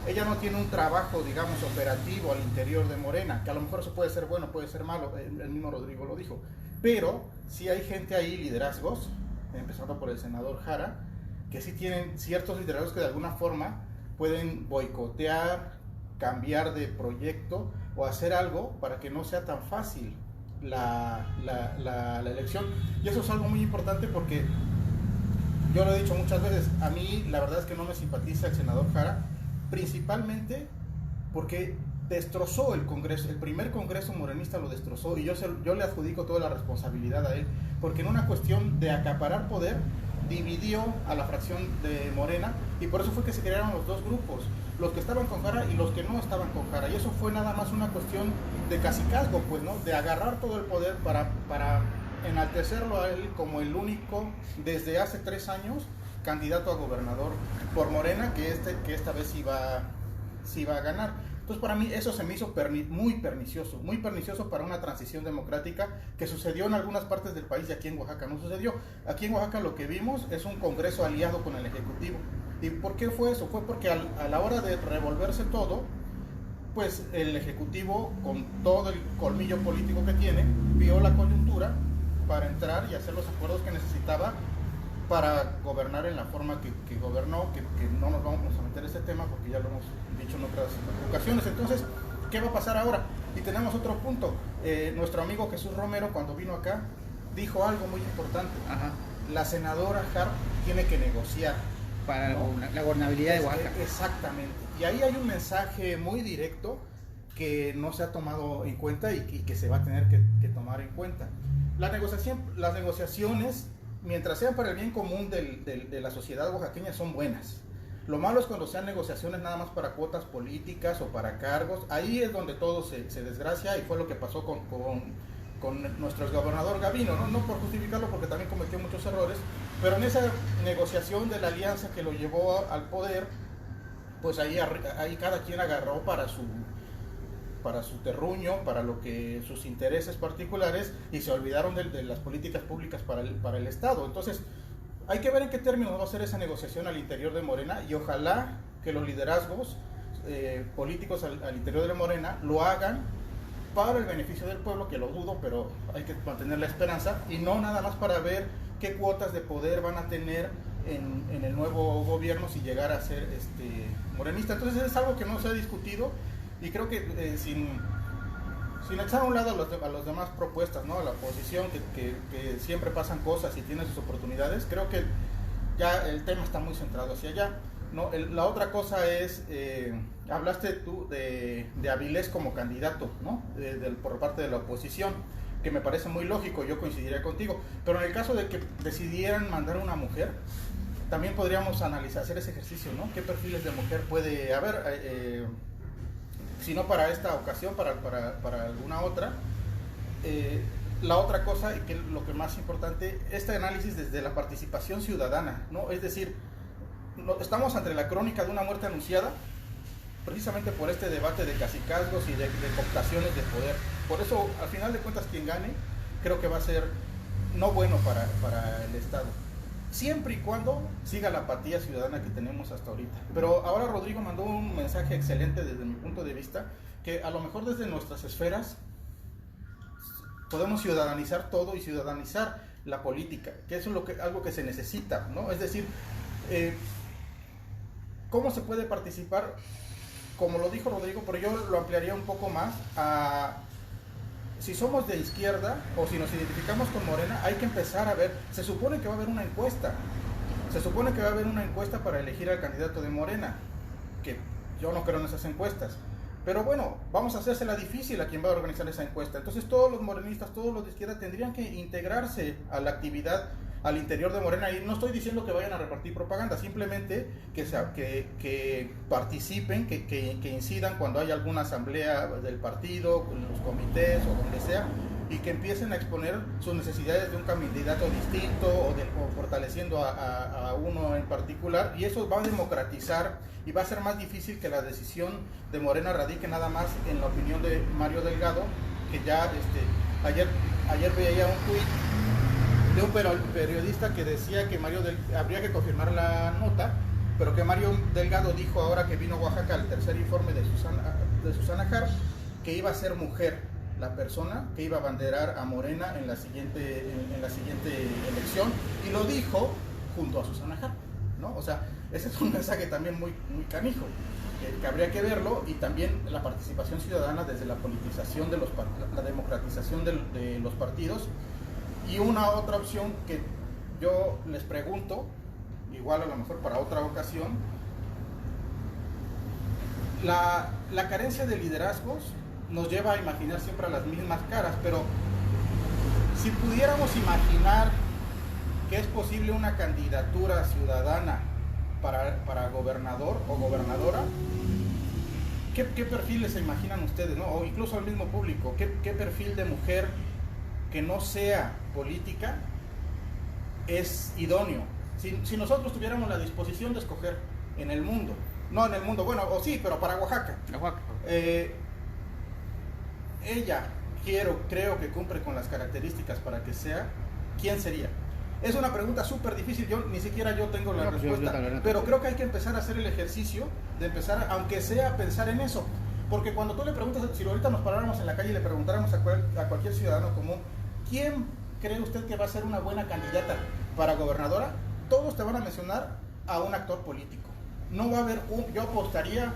ella no tiene un trabajo, digamos, operativo al interior de Morena, que a lo mejor eso puede ser bueno, puede ser malo, el mismo Rodrigo lo dijo, pero sí hay gente ahí, liderazgos, empezando por el senador Jara, que sí tienen ciertos liderazgos que de alguna forma pueden boicotear, cambiar de proyecto o hacer algo para que no sea tan fácil la elección. Y eso es algo muy importante porque yo lo he dicho muchas veces, a mí la verdad es que no me simpatiza el senador Jara, principalmente porque destrozó el Congreso, el primer Congreso morenista lo destrozó, y yo le adjudico toda la responsabilidad a él, porque en una cuestión de acaparar poder dividió a la fracción de Morena, y por eso fue que se crearon los dos grupos, los que estaban con Jara y los que no estaban con Jara, y eso fue nada más una cuestión de cacicazgo, pues, ¿no? De agarrar todo el poder para enaltecerlo a él como el único desde hace 3 años candidato a gobernador por Morena, que esta vez sí va a ganar. Entonces, para mí eso se me hizo muy pernicioso para una transición democrática que sucedió en algunas partes del país, y aquí en Oaxaca no sucedió. Aquí en Oaxaca lo que vimos es un Congreso aliado con el Ejecutivo. ¿Y por qué fue eso? Fue porque a la hora de revolverse todo, pues el Ejecutivo, con todo el colmillo político que tiene, vio la coyuntura para entrar y hacer los acuerdos que necesitaba para gobernar en la forma que gobernó, que no nos vamos a meter en ese tema porque ya lo hemos dicho en otras ocasiones. Entonces, ¿qué va a pasar ahora? Y tenemos otro punto. Nuestro amigo Jesús Romero, cuando vino acá, dijo algo muy importante. Ajá. La senadora Harp tiene que negociar para la gobernabilidad de Oaxaca. Exactamente. Y ahí hay un mensaje muy directo que no se ha tomado en cuenta y que se va a tener que tomar en cuenta. Las negociaciones, mientras sean para el bien común de la sociedad oaxaqueña, son buenas. Lo malo es cuando sean negociaciones nada más para cuotas políticas o para cargos. Ahí es donde todo se desgracia, y fue lo que pasó con nuestro gobernador Gavino, ¿no? No por justificarlo, porque también cometió muchos errores, pero en esa negociación de la alianza que lo llevó al poder, pues ahí cada quien agarró para su terruño, para lo que sus intereses particulares, y se olvidaron de las políticas públicas para el Estado. Entonces, hay que ver en qué términos va a ser esa negociación al interior de Morena, y ojalá que los liderazgos políticos al interior de Morena lo hagan para el beneficio del pueblo, que lo dudo, pero hay que mantener la esperanza, y no nada más para ver qué cuotas de poder van a tener en el nuevo gobierno si llegar a ser morenista. Entonces es algo que no se ha discutido, y creo que sin echar a un lado a las demás propuestas, ¿no? A la oposición, que siempre pasan cosas y tiene sus oportunidades, creo que ya el tema está muy centrado hacia allá, ¿no? La otra cosa es, hablaste tú de Avilés como candidato, ¿no? Por parte de la oposición, que me parece muy lógico, yo coincidiría contigo, pero en el caso de que decidieran mandar una mujer, también podríamos analizar, hacer ese ejercicio, ¿no? ¿Qué perfiles de mujer puede haber? Si no para esta ocasión, para alguna otra. La otra cosa, y que lo que más importante, este análisis desde la participación ciudadana, ¿no? Es decir, estamos ante la crónica de una muerte anunciada, precisamente por este debate de cacicazgos y de cooptaciones de poder. Por eso, al final de cuentas, quien gane, creo que va a ser no bueno para el Estado, siempre y cuando siga la apatía ciudadana que tenemos hasta ahorita. Pero ahora Rodrigo mandó un mensaje excelente desde mi punto de vista, que a lo mejor desde nuestras esferas podemos ciudadanizar todo y ciudadanizar la política, que eso es algo que se necesita, ¿no? Es decir, ¿cómo se puede participar? Como lo dijo Rodrigo, pero yo lo ampliaría un poco más a... Si somos de izquierda o si nos identificamos con Morena, hay que empezar a ver, se supone que va a haber una encuesta, para elegir al candidato de Morena, que yo no creo en esas encuestas, pero bueno, vamos a hacérsela difícil a quien va a organizar esa encuesta. Entonces todos los morenistas, todos los de izquierda tendrían que integrarse a la actividad al interior de Morena, y no estoy diciendo que vayan a repartir propaganda, simplemente que participen, que incidan cuando hay alguna asamblea del partido, en los comités o donde sea, y que empiecen a exponer sus necesidades de un candidato distinto o fortaleciendo a uno en particular, y eso va a democratizar y va a ser más difícil que la decisión de Morena radique nada más en la opinión de Mario Delgado, que ya ayer veía un tuit de un periodista que decía que habría que confirmar la nota, pero que Mario Delgado dijo ahora que vino a Oaxaca al tercer informe de Susana Harp, que iba a ser mujer la persona que iba a abanderar a Morena en la siguiente elección, y lo dijo junto a Susana Harp, ¿no? O sea, ese es un mensaje también muy, muy canijo, que habría que verlo, y también la participación ciudadana desde la politización la democratización de los partidos. Y una otra opción que yo les pregunto, igual a lo mejor para otra ocasión, la carencia de liderazgos nos lleva a imaginar siempre a las mismas caras, pero si pudiéramos imaginar que es posible una candidatura ciudadana para gobernador o gobernadora, ¿qué perfiles se imaginan ustedes, ¿no? O incluso al mismo público, ¿qué perfil de mujer que no sea política es idóneo? Si nosotros tuviéramos la disposición de escoger en el mundo, bueno, o sí, pero para Oaxaca, ella creo que cumple con las características para que sea, ¿quién sería? Es una pregunta súper difícil, ni siquiera yo tengo la respuesta, pero creo que hay que empezar a hacer el ejercicio de empezar, aunque sea a pensar en eso, porque cuando tú le preguntas, si ahorita nos paráramos en la calle y le preguntáramos a cualquier ciudadano común, ¿quién cree usted que va a ser una buena candidata para gobernadora? Todos te van a mencionar a un actor político. No va a haber yo apostaría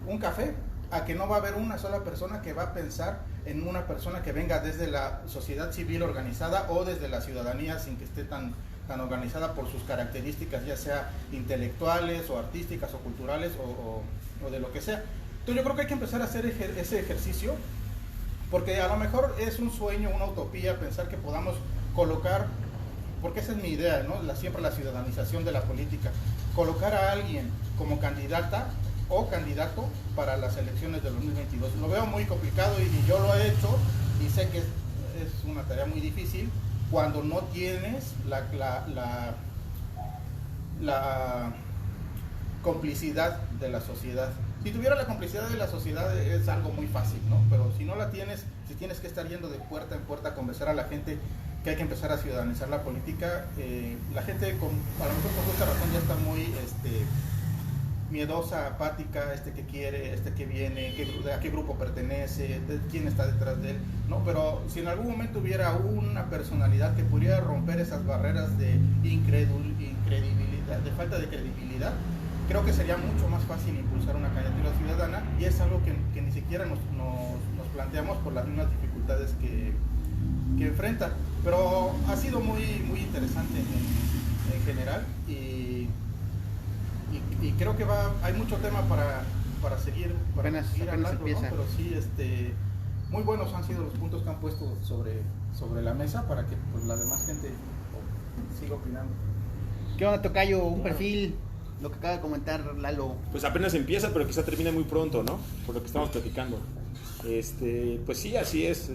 un café a que no va a haber una sola persona que va a pensar en una persona que venga desde la sociedad civil organizada o desde la ciudadanía sin que esté tan organizada por sus características, ya sea intelectuales o artísticas o culturales o de lo que sea. Entonces yo creo que hay que empezar a hacer ese ejercicio, porque a lo mejor es un sueño, una utopía pensar que podamos colocar, porque esa es mi idea, ¿no? Siempre la ciudadanización de la política, colocar a alguien como candidata o candidato para las elecciones del 2022. Lo veo muy complicado y yo lo he hecho y sé que es una tarea muy difícil cuando no tienes la complicidad de la sociedad Si tuviera la complicidad de la sociedad es algo muy fácil, ¿no? Pero si no la tienes, si tienes que estar yendo de puerta en puerta a convencer a la gente que hay que empezar a ciudadanizar la política, la gente a lo mejor con justa razón ya está muy miedosa, apática, que quiere, que viene, a qué grupo pertenece, quién está detrás de él, ¿no? Pero si en algún momento hubiera una personalidad que pudiera romper esas barreras de incredibilidad, de falta de credibilidad, creo que sería mucho más fácil impulsar una candidatura ciudadana, y es algo que ni siquiera nos planteamos por las mismas dificultades que enfrenta. Pero ha sido muy interesante en general, y creo que hay mucho tema para seguir hablando, ¿no? Pero sí, muy buenos han sido los puntos que han puesto sobre la mesa para que pues, la demás gente siga opinando. ¿Qué onda, tocayo? Un perfil, lo que acaba de comentar Lalo. Pues apenas empieza, pero quizá termine muy pronto, ¿no? Por lo que estamos platicando. Pues sí, así es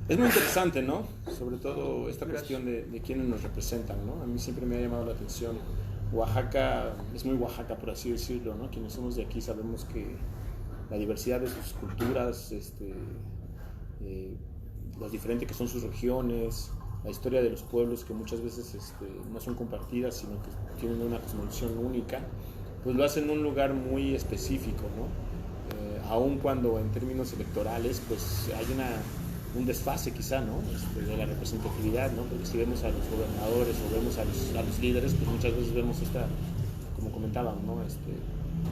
muy interesante, ¿no? Sobre todo esta cuestión de quiénes nos representan, ¿no? A mí siempre me ha llamado la atención. Oaxaca es muy Oaxaca, por así decirlo, ¿no? Quienes somos de aquí sabemos que la diversidad de sus culturas, lo diferente que son sus regiones, la historia de los pueblos que muchas veces no son compartidas, sino que tienen una cosmovisión única, pues lo hacen un lugar muy específico, ¿no? Aun cuando en términos electorales, pues hay un desfase quizá, ¿no? De la representatividad, ¿no? Porque si vemos a los gobernadores o vemos a los líderes, pues muchas veces vemos como comentaban, ¿no?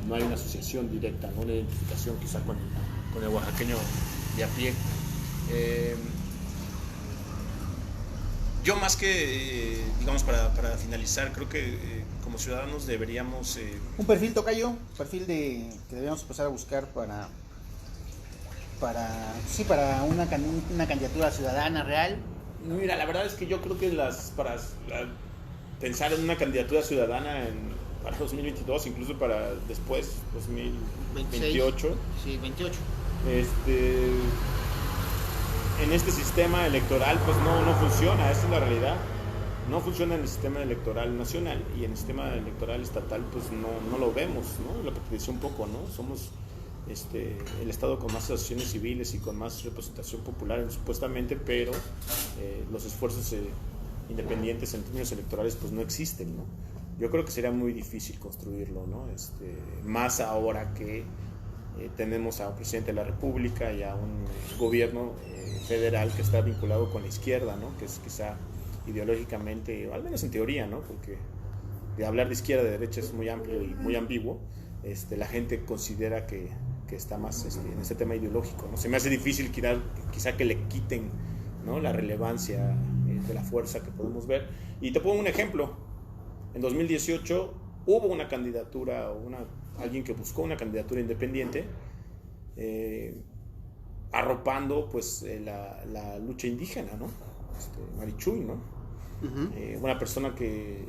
No hay una asociación directa, ¿no? Una identificación quizá con el oaxaqueño de a pie. Yo más que, digamos, para finalizar, creo que como ciudadanos deberíamos... Un perfil, tocayo, perfil que deberíamos empezar a buscar para una candidatura ciudadana real. Mira, la verdad es que yo creo que para pensar en una candidatura ciudadana para 2022, incluso para después, 2028. Sí, 28. En este sistema electoral pues no funciona, esa es la realidad. No funciona en el sistema electoral nacional, y en el sistema electoral estatal pues no lo vemos, ¿no? Lo que te decía un poco, ¿no? Somos el estado con más asociaciones civiles y con más representación popular supuestamente, pero los esfuerzos independientes en términos electorales pues no existen, ¿no? Yo creo que sería muy difícil construirlo, ¿no? Más ahora que tenemos a un presidente de la República y a un gobierno federal que está vinculado con la izquierda, ¿no? Que es quizá ideológicamente, o al menos en teoría, ¿no? Porque de hablar de izquierda de derecha es muy amplio y muy ambiguo. La gente considera que está más en este tema ideológico, ¿no? Se me hace difícil quizá que le quiten, ¿no? La relevancia de la fuerza que podemos ver. Y te pongo un ejemplo. En 2018 hubo una candidatura, alguien que buscó una candidatura independiente, arropando pues la lucha indígena, ¿no? Marichuy, ¿no? Uh-huh. Una persona que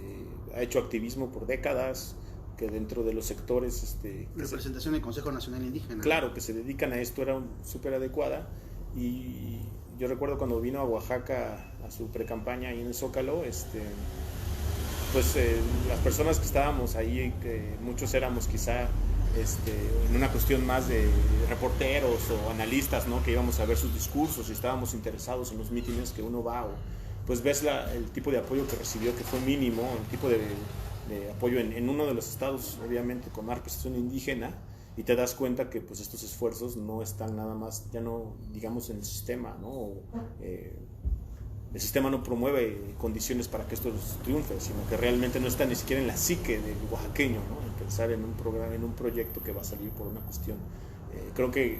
ha hecho activismo por décadas, que dentro de los sectores representación del Consejo Nacional Indígena, claro, que se dedican a esto, era súper adecuada. Y yo recuerdo cuando vino a Oaxaca a su precampaña ahí en el Zócalo, pues las personas que estábamos ahí, que muchos éramos quizá en una cuestión más de reporteros o analistas, ¿no? Que íbamos a ver sus discursos y estábamos interesados en los mítines que uno va, pues ves el tipo de apoyo que recibió, que fue mínimo, el tipo de apoyo en uno de los estados, obviamente con más representación indígena, y te das cuenta que pues estos esfuerzos no están nada más, ya no digamos en el sistema, ¿no? El sistema no promueve condiciones para que esto triunfe, sino que realmente no está ni siquiera en la psique del oaxaqueño, ¿no? En pensar en un programa, en un proyecto que va a salir por una cuestión. Creo que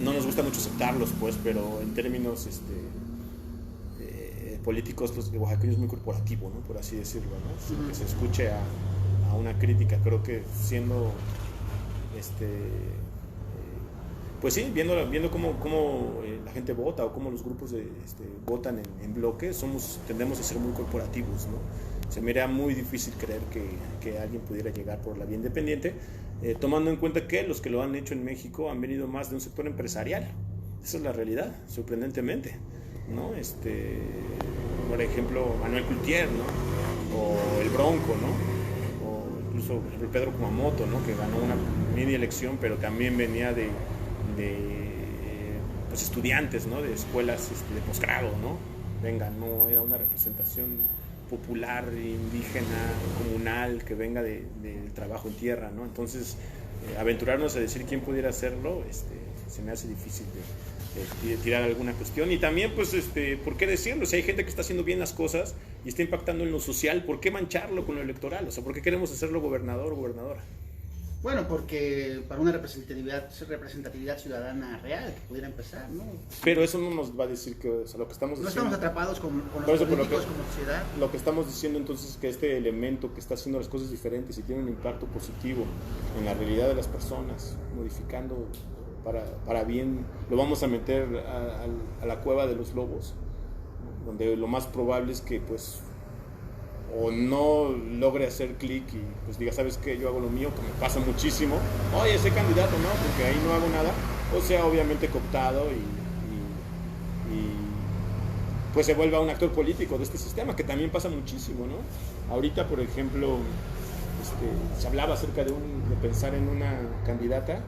no nos gusta mucho aceptarlos, pues, pero en términos políticos, pues, el oaxaqueño es muy corporativo, ¿no? Por así decirlo, ¿no? Sin que se escuche a una crítica. Creo que siendo pues sí, viendo cómo la gente vota o cómo los grupos votan en bloque, tendemos a ser muy corporativos, ¿no? Se me era muy difícil creer que alguien pudiera llegar por la vía independiente, tomando en cuenta que los que lo han hecho en México han venido más de un sector empresarial. Esa es la realidad, sorprendentemente, ¿no? Por ejemplo, Manuel Cloutier, ¿no? o el Bronco, ¿no? O incluso por ejemplo, Pedro Kumamoto, ¿no? Que ganó una mini elección, pero también venía de pues, estudiantes, ¿no? De escuelas de posgrado, ¿no? Venga, no era una representación popular, indígena, comunal, que venga del trabajo en tierra, ¿no? Entonces, aventurarnos a decir quién pudiera hacerlo, se me hace difícil de tirar alguna cuestión. Y también, pues, ¿por qué decirlo? Si hay gente que está haciendo bien las cosas y está impactando en lo social, ¿por qué mancharlo con lo electoral? O sea, ¿por qué queremos hacerlo gobernador o gobernadora? Bueno, porque para una representatividad ciudadana real que pudiera empezar, ¿no? Pero eso no nos va a decir que, o sea, lo que estamos no diciendo... estamos atrapados con Por los eso, políticos como sociedad. Lo que estamos diciendo entonces es que este elemento que está haciendo las cosas diferentes y tiene un impacto positivo en la realidad de las personas, modificando para bien, lo vamos a meter a la cueva de los lobos, ¿no? Donde lo más probable es que pues o no logre hacer clic y pues diga, ¿sabes qué? Yo hago lo mío, que me pasa muchísimo. Oye, ese candidato, ¿no? Porque ahí no hago nada. O sea, obviamente cooptado y pues se vuelva un actor político de este sistema, que también pasa muchísimo, ¿no? Ahorita, por ejemplo, se hablaba acerca de pensar en una candidata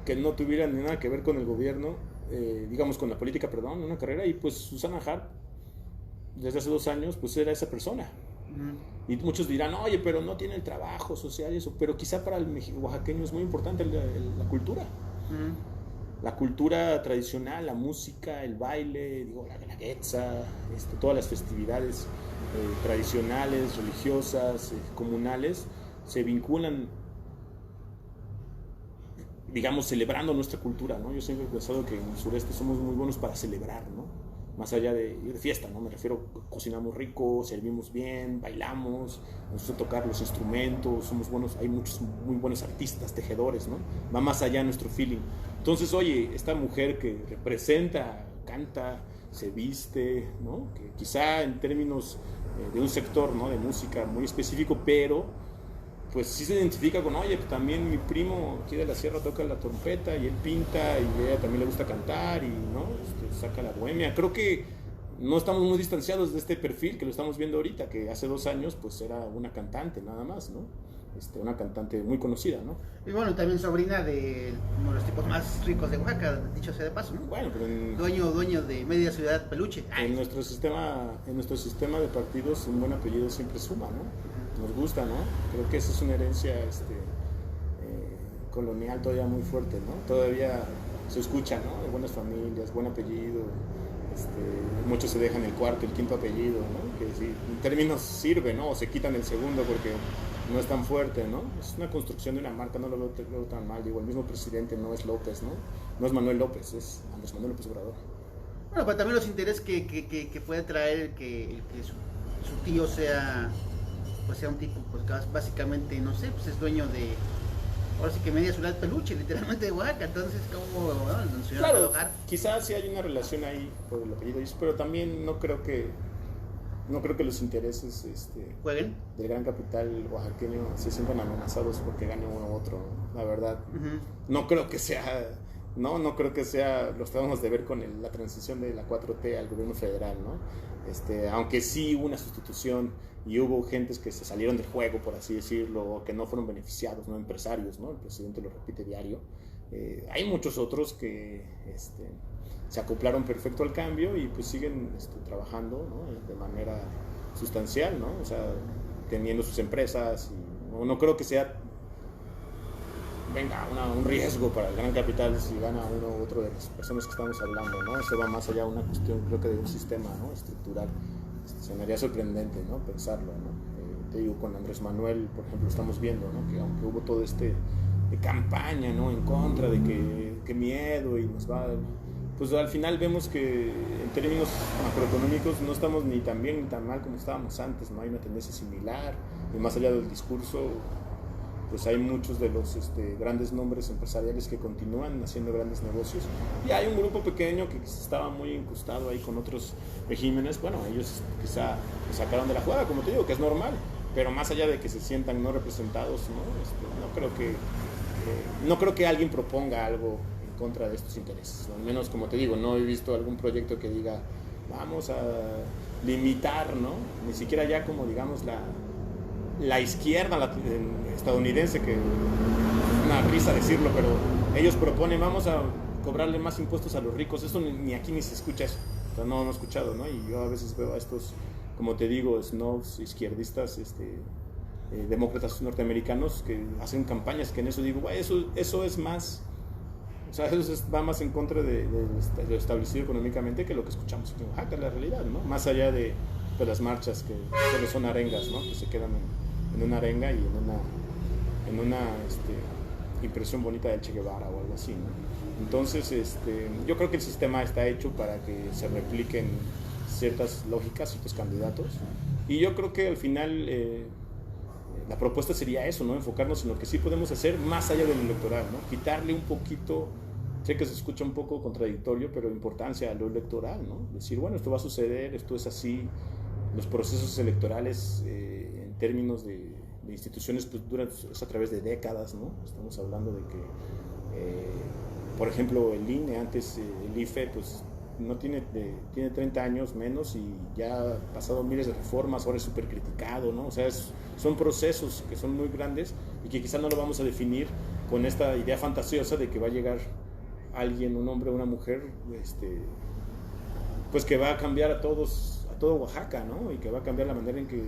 que no tuviera ni nada que ver con el gobierno, digamos con la política, perdón, una carrera, y pues Susana Harp, desde hace 2 años, pues era esa persona. Y muchos dirán, oye, pero no tiene el trabajo social y eso, pero quizá para el oaxaqueño es muy importante la cultura. La cultura tradicional, la música, el baile, digo, la guelaguetza, todas las festividades tradicionales, religiosas, comunales, se vinculan, digamos, celebrando nuestra cultura, ¿no? Yo siempre he pensado que en el sureste somos muy buenos para celebrar, ¿no? Más allá de ir de fiesta, ¿no? Me refiero, cocinamos rico, servimos bien, bailamos, nos gusta tocar los instrumentos, somos buenos, hay muchos muy buenos artistas, tejedores, ¿no? Va más allá nuestro feeling. Entonces, oye, esta mujer que representa, canta, se viste, ¿no? Que quizá en términos de un sector, ¿no? De música muy específico, pero pues sí se identifica con, oye, pues también mi primo aquí de la sierra toca la trompeta y él pinta y a ella también le gusta cantar y, ¿no? Saca la bohemia. Creo que no estamos muy distanciados de este perfil que lo estamos viendo ahorita, que hace 2 años pues era una cantante nada más, ¿no? Una cantante muy conocida, ¿no? Y bueno, también sobrina de uno de los tipos más ricos de Oaxaca, dicho sea de paso, ¿no? Bueno, pero dueño de media ciudad peluche. En nuestro sistema de partidos un buen apellido siempre suma, ¿no? Nos gusta, ¿no? Creo que esa es una herencia colonial todavía muy fuerte, ¿no? Todavía se escucha, ¿no? De buenas familias, buen apellido, muchos se dejan el cuarto, el quinto apellido, ¿no? Que sí, en términos sirve, ¿no? O se quitan el segundo porque no es tan fuerte, ¿no? Es una construcción de una marca, no lo veo tan mal. Digo, el mismo presidente no es López, ¿no? No es Manuel López, es Andrés Manuel López Obrador. Bueno, pero también los intereses que puede traer que su tío sea un tipo, pues básicamente, no sé, pues es dueño de, ahora sí que media ciudad peluche, literalmente de Oaxaca, entonces como, ¿no? Claro, quizás sí hay una relación ahí por el apellido, pero también no creo que los intereses jueguen del gran capital oaxaqueño se sientan amenazados porque gane uno u otro, la verdad. No creo que sea, no creo que sea, lo estábamos de ver con la transición de la 4T al gobierno federal, ¿no? Aunque sí hubo una sustitución y hubo gentes que se salieron del juego, por así decirlo, que no fueron beneficiados, no empresarios, ¿no? El presidente lo repite diario. Hay muchos otros que se acoplaron perfecto al cambio y pues siguen trabajando, ¿no? De manera sustancial, ¿no? O sea, teniendo sus empresas y no creo que sea un riesgo para el gran capital si gana uno u otro de las personas que estamos hablando, ¿no? Esto va más allá de una cuestión, creo que de un sistema, ¿no? Estructural. Se me haría sorprendente, ¿no? Pensarlo, ¿no? Te digo, con Andrés Manuel, por ejemplo, estamos viendo, ¿no? Que aunque hubo todo de campaña, ¿no? En contra de que miedo y nos va... Pues al final vemos que en términos macroeconómicos no estamos ni tan bien ni tan mal como estábamos antes, ¿no? Hay una tendencia similar y más allá del discurso, pues hay muchos de los grandes nombres empresariales que continúan haciendo grandes negocios y hay un grupo pequeño que estaba muy incrustado ahí con otros regímenes. Bueno, ellos quizá se sacaron de la jugada, como te digo, que es normal, pero más allá de que se sientan no representados, ¿no? No creo que alguien proponga algo en contra de estos intereses, ¿no? Al menos, como te digo, no he visto algún proyecto que diga vamos a limitar, ¿no? Ni siquiera ya como digamos la izquierda estadounidense, que es una risa decirlo, pero ellos proponen, vamos a cobrarle más impuestos a los ricos. Eso ni aquí ni se escucha eso. O sea, no hemos escuchado, ¿no? Y yo a veces veo a estos, como te digo, snobs, izquierdistas, demócratas norteamericanos que hacen campañas que en eso digo, güey, eso es más, o sea, eso va más en contra de lo establecido económicamente que lo que escuchamos aquí en Oaxaca, la realidad, ¿no? Más allá de las marchas que solo son arengas, ¿no? Que se quedan en una arenga y en una impresión bonita del Che Guevara o algo así, ¿no? Entonces, yo creo que el sistema está hecho para que se repliquen ciertas lógicas, ciertos candidatos, y yo creo que al final la propuesta sería eso, ¿no? Enfocarnos en lo que sí podemos hacer más allá del electoral, ¿no? Quitarle un poquito, sé que se escucha un poco contradictorio, pero importancia a lo electoral, ¿no? Decir, bueno, esto va a suceder, esto es así. Los procesos electorales en términos de instituciones pues duran a través de décadas, ¿no? Estamos hablando de que, por ejemplo, el INE, antes el IFE, pues no tiene 30 años menos y ya ha pasado miles de reformas, ahora es súper criticado, ¿no? O sea, son procesos que son muy grandes y que quizás no lo vamos a definir con esta idea fantasiosa de que va a llegar alguien, un hombre o una mujer, pues que va a cambiar a todo Oaxaca, ¿no? Y que va a cambiar la manera en que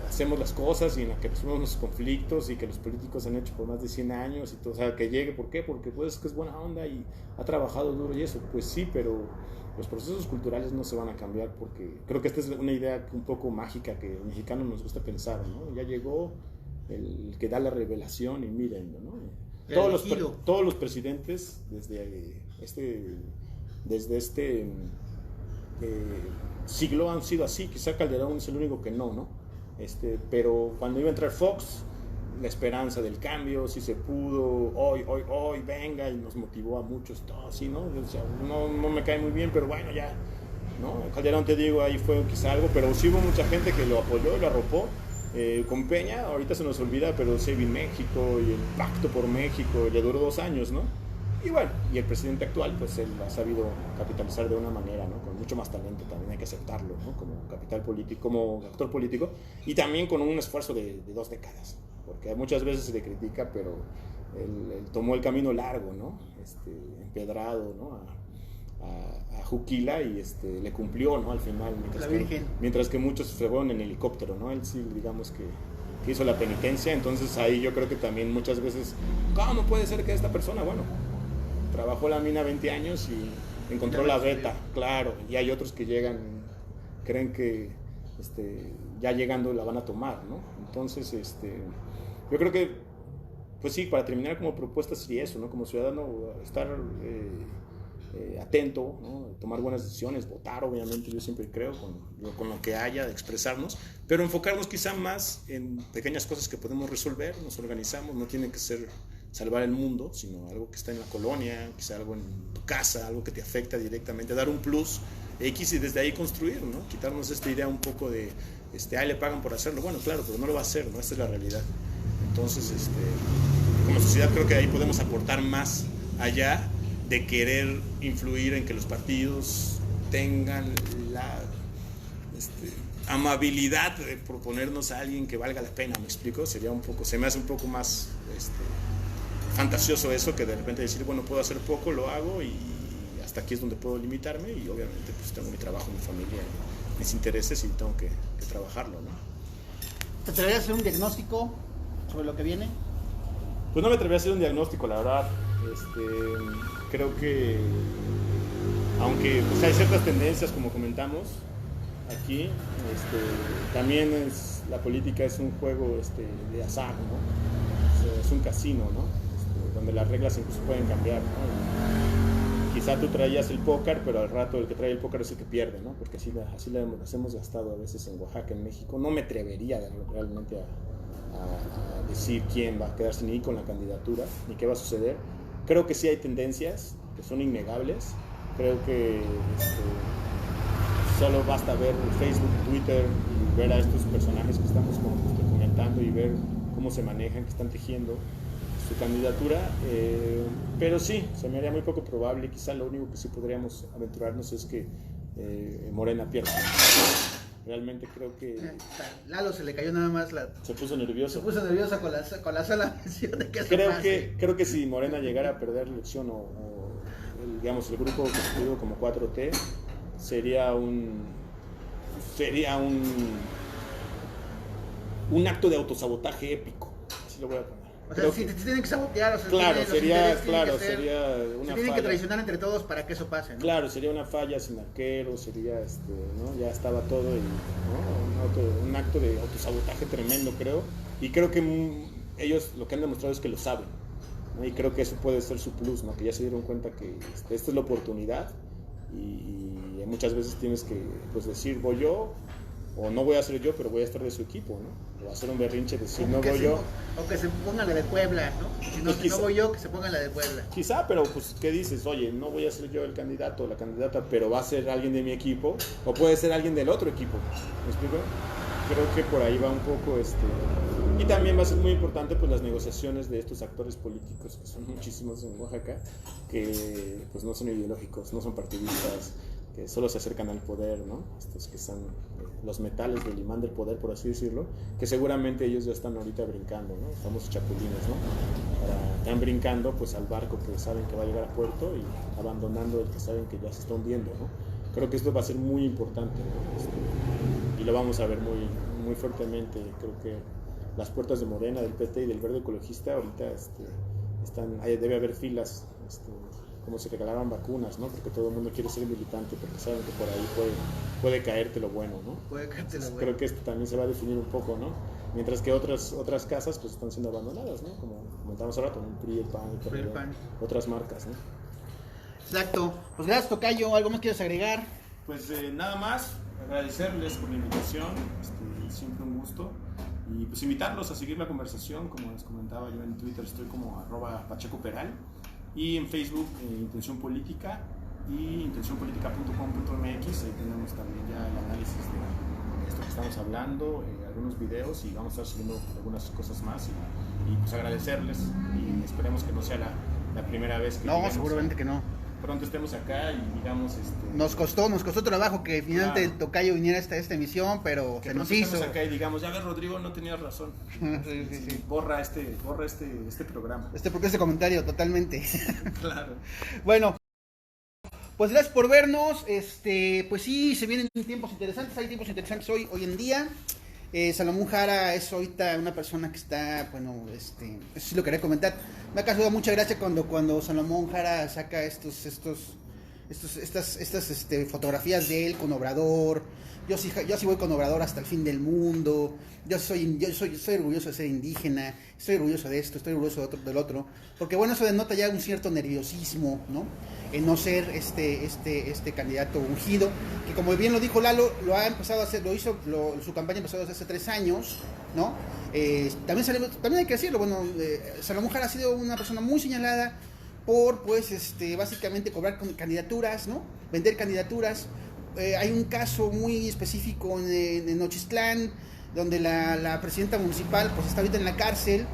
hacemos las cosas y en la que resolvemos los conflictos y que los políticos han hecho por más de 100 años y todo, o sea, que llegue, ¿por qué? Porque pues que es buena onda y ha trabajado duro y eso, pues sí, pero los procesos culturales no se van a cambiar porque creo que esta es una idea un poco mágica que a mexicanos nos gusta pensar, ¿no? Ya llegó el que da la revelación y miren, ¿no? Todos los presidentes desde este siglo han sido así, quizá Calderón es el único que no, pero cuando iba a entrar Fox, la esperanza del cambio, si se pudo, hoy, venga, y nos motivó a muchos, todo así, ¿no? O sea, no me cae muy bien, pero bueno, ya, ¿no? Calderón, te digo, ahí fue quizá algo, pero sí hubo mucha gente que lo apoyó y lo arropó. Con Peña, ahorita se nos olvida, pero Save in México y el Pacto por México, le duró 2 años, ¿no? Y bueno, y el presidente actual, pues él ha sabido capitalizar de una manera, ¿no? Con mucho más talento, también hay que aceptarlo, ¿no? Como capital político, como actor político, y también con un esfuerzo de 2 décadas, porque muchas veces se le critica, pero él tomó el camino largo, ¿no? Empedrado, ¿no? A Juquila y le cumplió, ¿no? Al final, mientras que muchos se fueron en helicóptero, ¿no? Él sí, digamos que hizo la penitencia, entonces ahí yo creo que también muchas veces, ¿cómo puede ser que esta persona, bueno, trabajó la mina 20 años y encontró la beta, claro, y hay otros que llegan, creen que ya llegando la van a tomar, ¿no? Entonces, yo creo que, pues sí, para terminar como propuesta sería eso, ¿no? Como ciudadano, estar atento, ¿no? Tomar buenas decisiones, votar, obviamente, yo siempre creo, con lo que haya, de expresarnos, pero enfocarnos quizá más en pequeñas cosas que podemos resolver, nos organizamos, no tiene que ser salvar el mundo, sino algo que está en la colonia, quizá algo en tu casa, algo que te afecta directamente, dar un plus X y desde ahí construir, ¿no? Quitarnos esta idea un poco de, le pagan por hacerlo, bueno, claro, pero no lo va a hacer, ¿no? Esta es la realidad. Entonces, como sociedad creo que ahí podemos aportar más allá de querer influir en que los partidos tengan la amabilidad de proponernos a alguien que valga la pena, ¿me explico? Se me hace un poco más fantasioso eso, que de repente decir, bueno, puedo hacer poco, lo hago y hasta aquí es donde puedo limitarme y obviamente pues tengo mi trabajo, mi familia, mis intereses y tengo que trabajarlo, ¿no? ¿Te atreverías a hacer un diagnóstico sobre lo que viene? Pues no me atrevería a hacer un diagnóstico, la verdad. Creo que aunque pues, hay ciertas tendencias como comentamos aquí, también la política es un juego de azar, ¿no? Es un casino, ¿no? Donde las reglas incluso pueden cambiar, ¿no? Y quizá tú traías el póker, pero al rato el que trae el póker es el que pierde, ¿no? Porque así las hemos gastado a veces en Oaxaca, en México. No me atrevería realmente a decir quién va a quedarse ni con la candidatura, ni qué va a suceder. Creo que sí hay tendencias que son innegables. Creo que solo basta ver Facebook, Twitter y ver a estos personajes que estamos comentando y ver cómo se manejan, que están tejiendo su candidatura, pero sí, se me haría muy poco probable. Quizá lo único que sí podríamos aventurarnos es que Morena pierda. Realmente creo que Lalo se le cayó nada más se puso nervioso. Se puso nervioso con la sola mención de que eso Creo pase. que si Morena llegara a perder la elección digamos, el grupo constituido como 4T sería un acto de autosabotaje épico, así lo voy a poner. O sea, si tienen que sabotear, o sea, claro, sería una se tienen falla. que traicionar entre todos para que eso pase, ¿no? Claro, sería una falla sin arquero, sería, ¿no? Ya estaba todo, ¿no? Un acto de autosabotaje tremendo, creo. Y creo que ellos lo que han demostrado es que lo saben, ¿no? Y creo que eso puede ser su plus, ¿no? Que ya se dieron cuenta que esta es la oportunidad y muchas veces tienes que, pues, decir, voy yo, o no voy a ser yo, pero voy a estar de su equipo, ¿no? O hacer un berrinche, decir, no voy yo. O que se pongan la de Puebla, ¿no? Si no, Pues si no voy yo, que se pongan la de Puebla. Quizá, pero pues, ¿qué dices? Oye, no voy a ser yo el candidato o la candidata, pero va a ser alguien de mi equipo, o puede ser alguien del otro equipo. ¿Me explico? Creo que por ahí va un poco Y también va a ser muy importante pues las negociaciones de estos actores políticos, que son muchísimos en Oaxaca, que pues no son ideológicos, no son partidistas, que solo se acercan al poder, ¿no? Estos que son los metales del imán del poder, por así decirlo, que seguramente ellos ya están ahorita brincando, ¿no? Famosos chapulines, ¿no? Están brincando pues al barco que saben que va a llegar a puerto y abandonando el que saben que ya se está hundiendo, ¿no? Creo que esto va a ser muy importante, ¿no? Y lo vamos a ver muy, muy fuertemente. Creo que las puertas de Morena, del PT y del Verde Ecologista ahorita debe haber filas, como si regalaran vacunas, ¿no? Porque todo el mundo quiere ser militante, porque saben que por ahí puede caerte lo bueno, ¿no? Puede caerte lo bueno. Creo que esto también se va a definir un poco, ¿no? Mientras que otras casas pues están siendo abandonadas, ¿no? Como comentamos ahora, con el PRI, el PAN, otras marcas, ¿no? Exacto. Pues gracias, tocayo. ¿Algo más quieres agregar? Pues nada más, agradecerles por la invitación, siempre un gusto. Y pues invitarlos a seguir la conversación, como les comentaba yo en Twitter, estoy como @pachecoperal. Y en Facebook, Intención Política y intencionpolitica.com.mx, ahí tenemos también ya el análisis de esto que estamos hablando, algunos videos y vamos a estar subiendo algunas cosas más y pues agradecerles y esperemos que no sea la primera vez que No, seguramente que no. Pronto estemos acá y digamos nos costó trabajo que finalmente claro. el tocayo viniera a esta emisión, pero que se nos hizo. Acá y digamos, ya ves, Rodrigo, no tenías razón. Sí. Borra este programa. Este comentario totalmente. Claro. Bueno, pues gracias por vernos. Pues sí, se vienen tiempos interesantes, hay tiempos interesantes hoy en día. Salomón Jara es ahorita una persona que está, bueno, eso sí lo quería comentar. Me ha causado mucha gracia cuando Salomón Jara saca estas fotografías de él con Obrador. Yo sí voy con Obrador hasta el fin del mundo. Yo soy orgulloso de ser indígena, estoy orgulloso de esto, estoy orgulloso del otro. Porque bueno, eso denota ya un cierto nerviosismo, ¿no? En no ser este candidato ungido, que como bien lo dijo Lalo, lo ha empezado a hacer, su campaña empezó hace 3 años, ¿no? También hay que decirlo, bueno, Salomón Jara ha sido una persona muy señalada por, pues, básicamente cobrar candidaturas, ¿no? Vender candidaturas. Hay un caso muy específico en Nochistlán, donde la presidenta municipal, pues, está ahorita en la cárcel,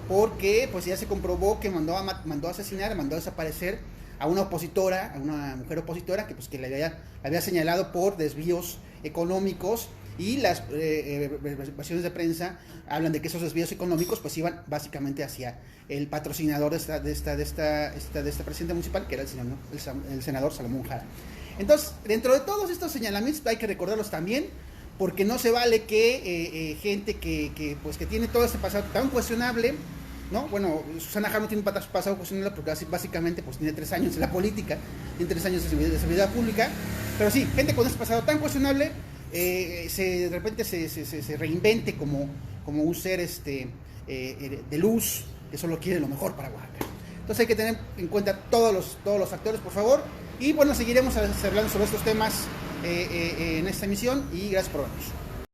porque, pues, ya se comprobó que mandó a asesinar, mandó a desaparecer a una opositora, a una mujer opositora, que le había señalado por desvíos económicos, y las versiones de prensa hablan de que esos desvíos económicos pues iban básicamente hacia el patrocinador de esta presidenta municipal, que era el senador Salomón Jara. Entonces, dentro de todos estos señalamientos hay que recordarlos también, porque no se vale que gente que tiene todo este pasado tan cuestionable, ¿no? Bueno, Susana Harmo tiene un pasado cuestionable porque básicamente pues tiene 3 años en la política, tiene 3 años de servidumbre pública, pero sí, gente con este pasado tan cuestionable de repente se reinvente como un ser de luz que solo quiere lo mejor para Oaxaca. Entonces hay que tener en cuenta todos los actores, por favor, y bueno, seguiremos hablando sobre estos temas en esta emisión y gracias por vernos.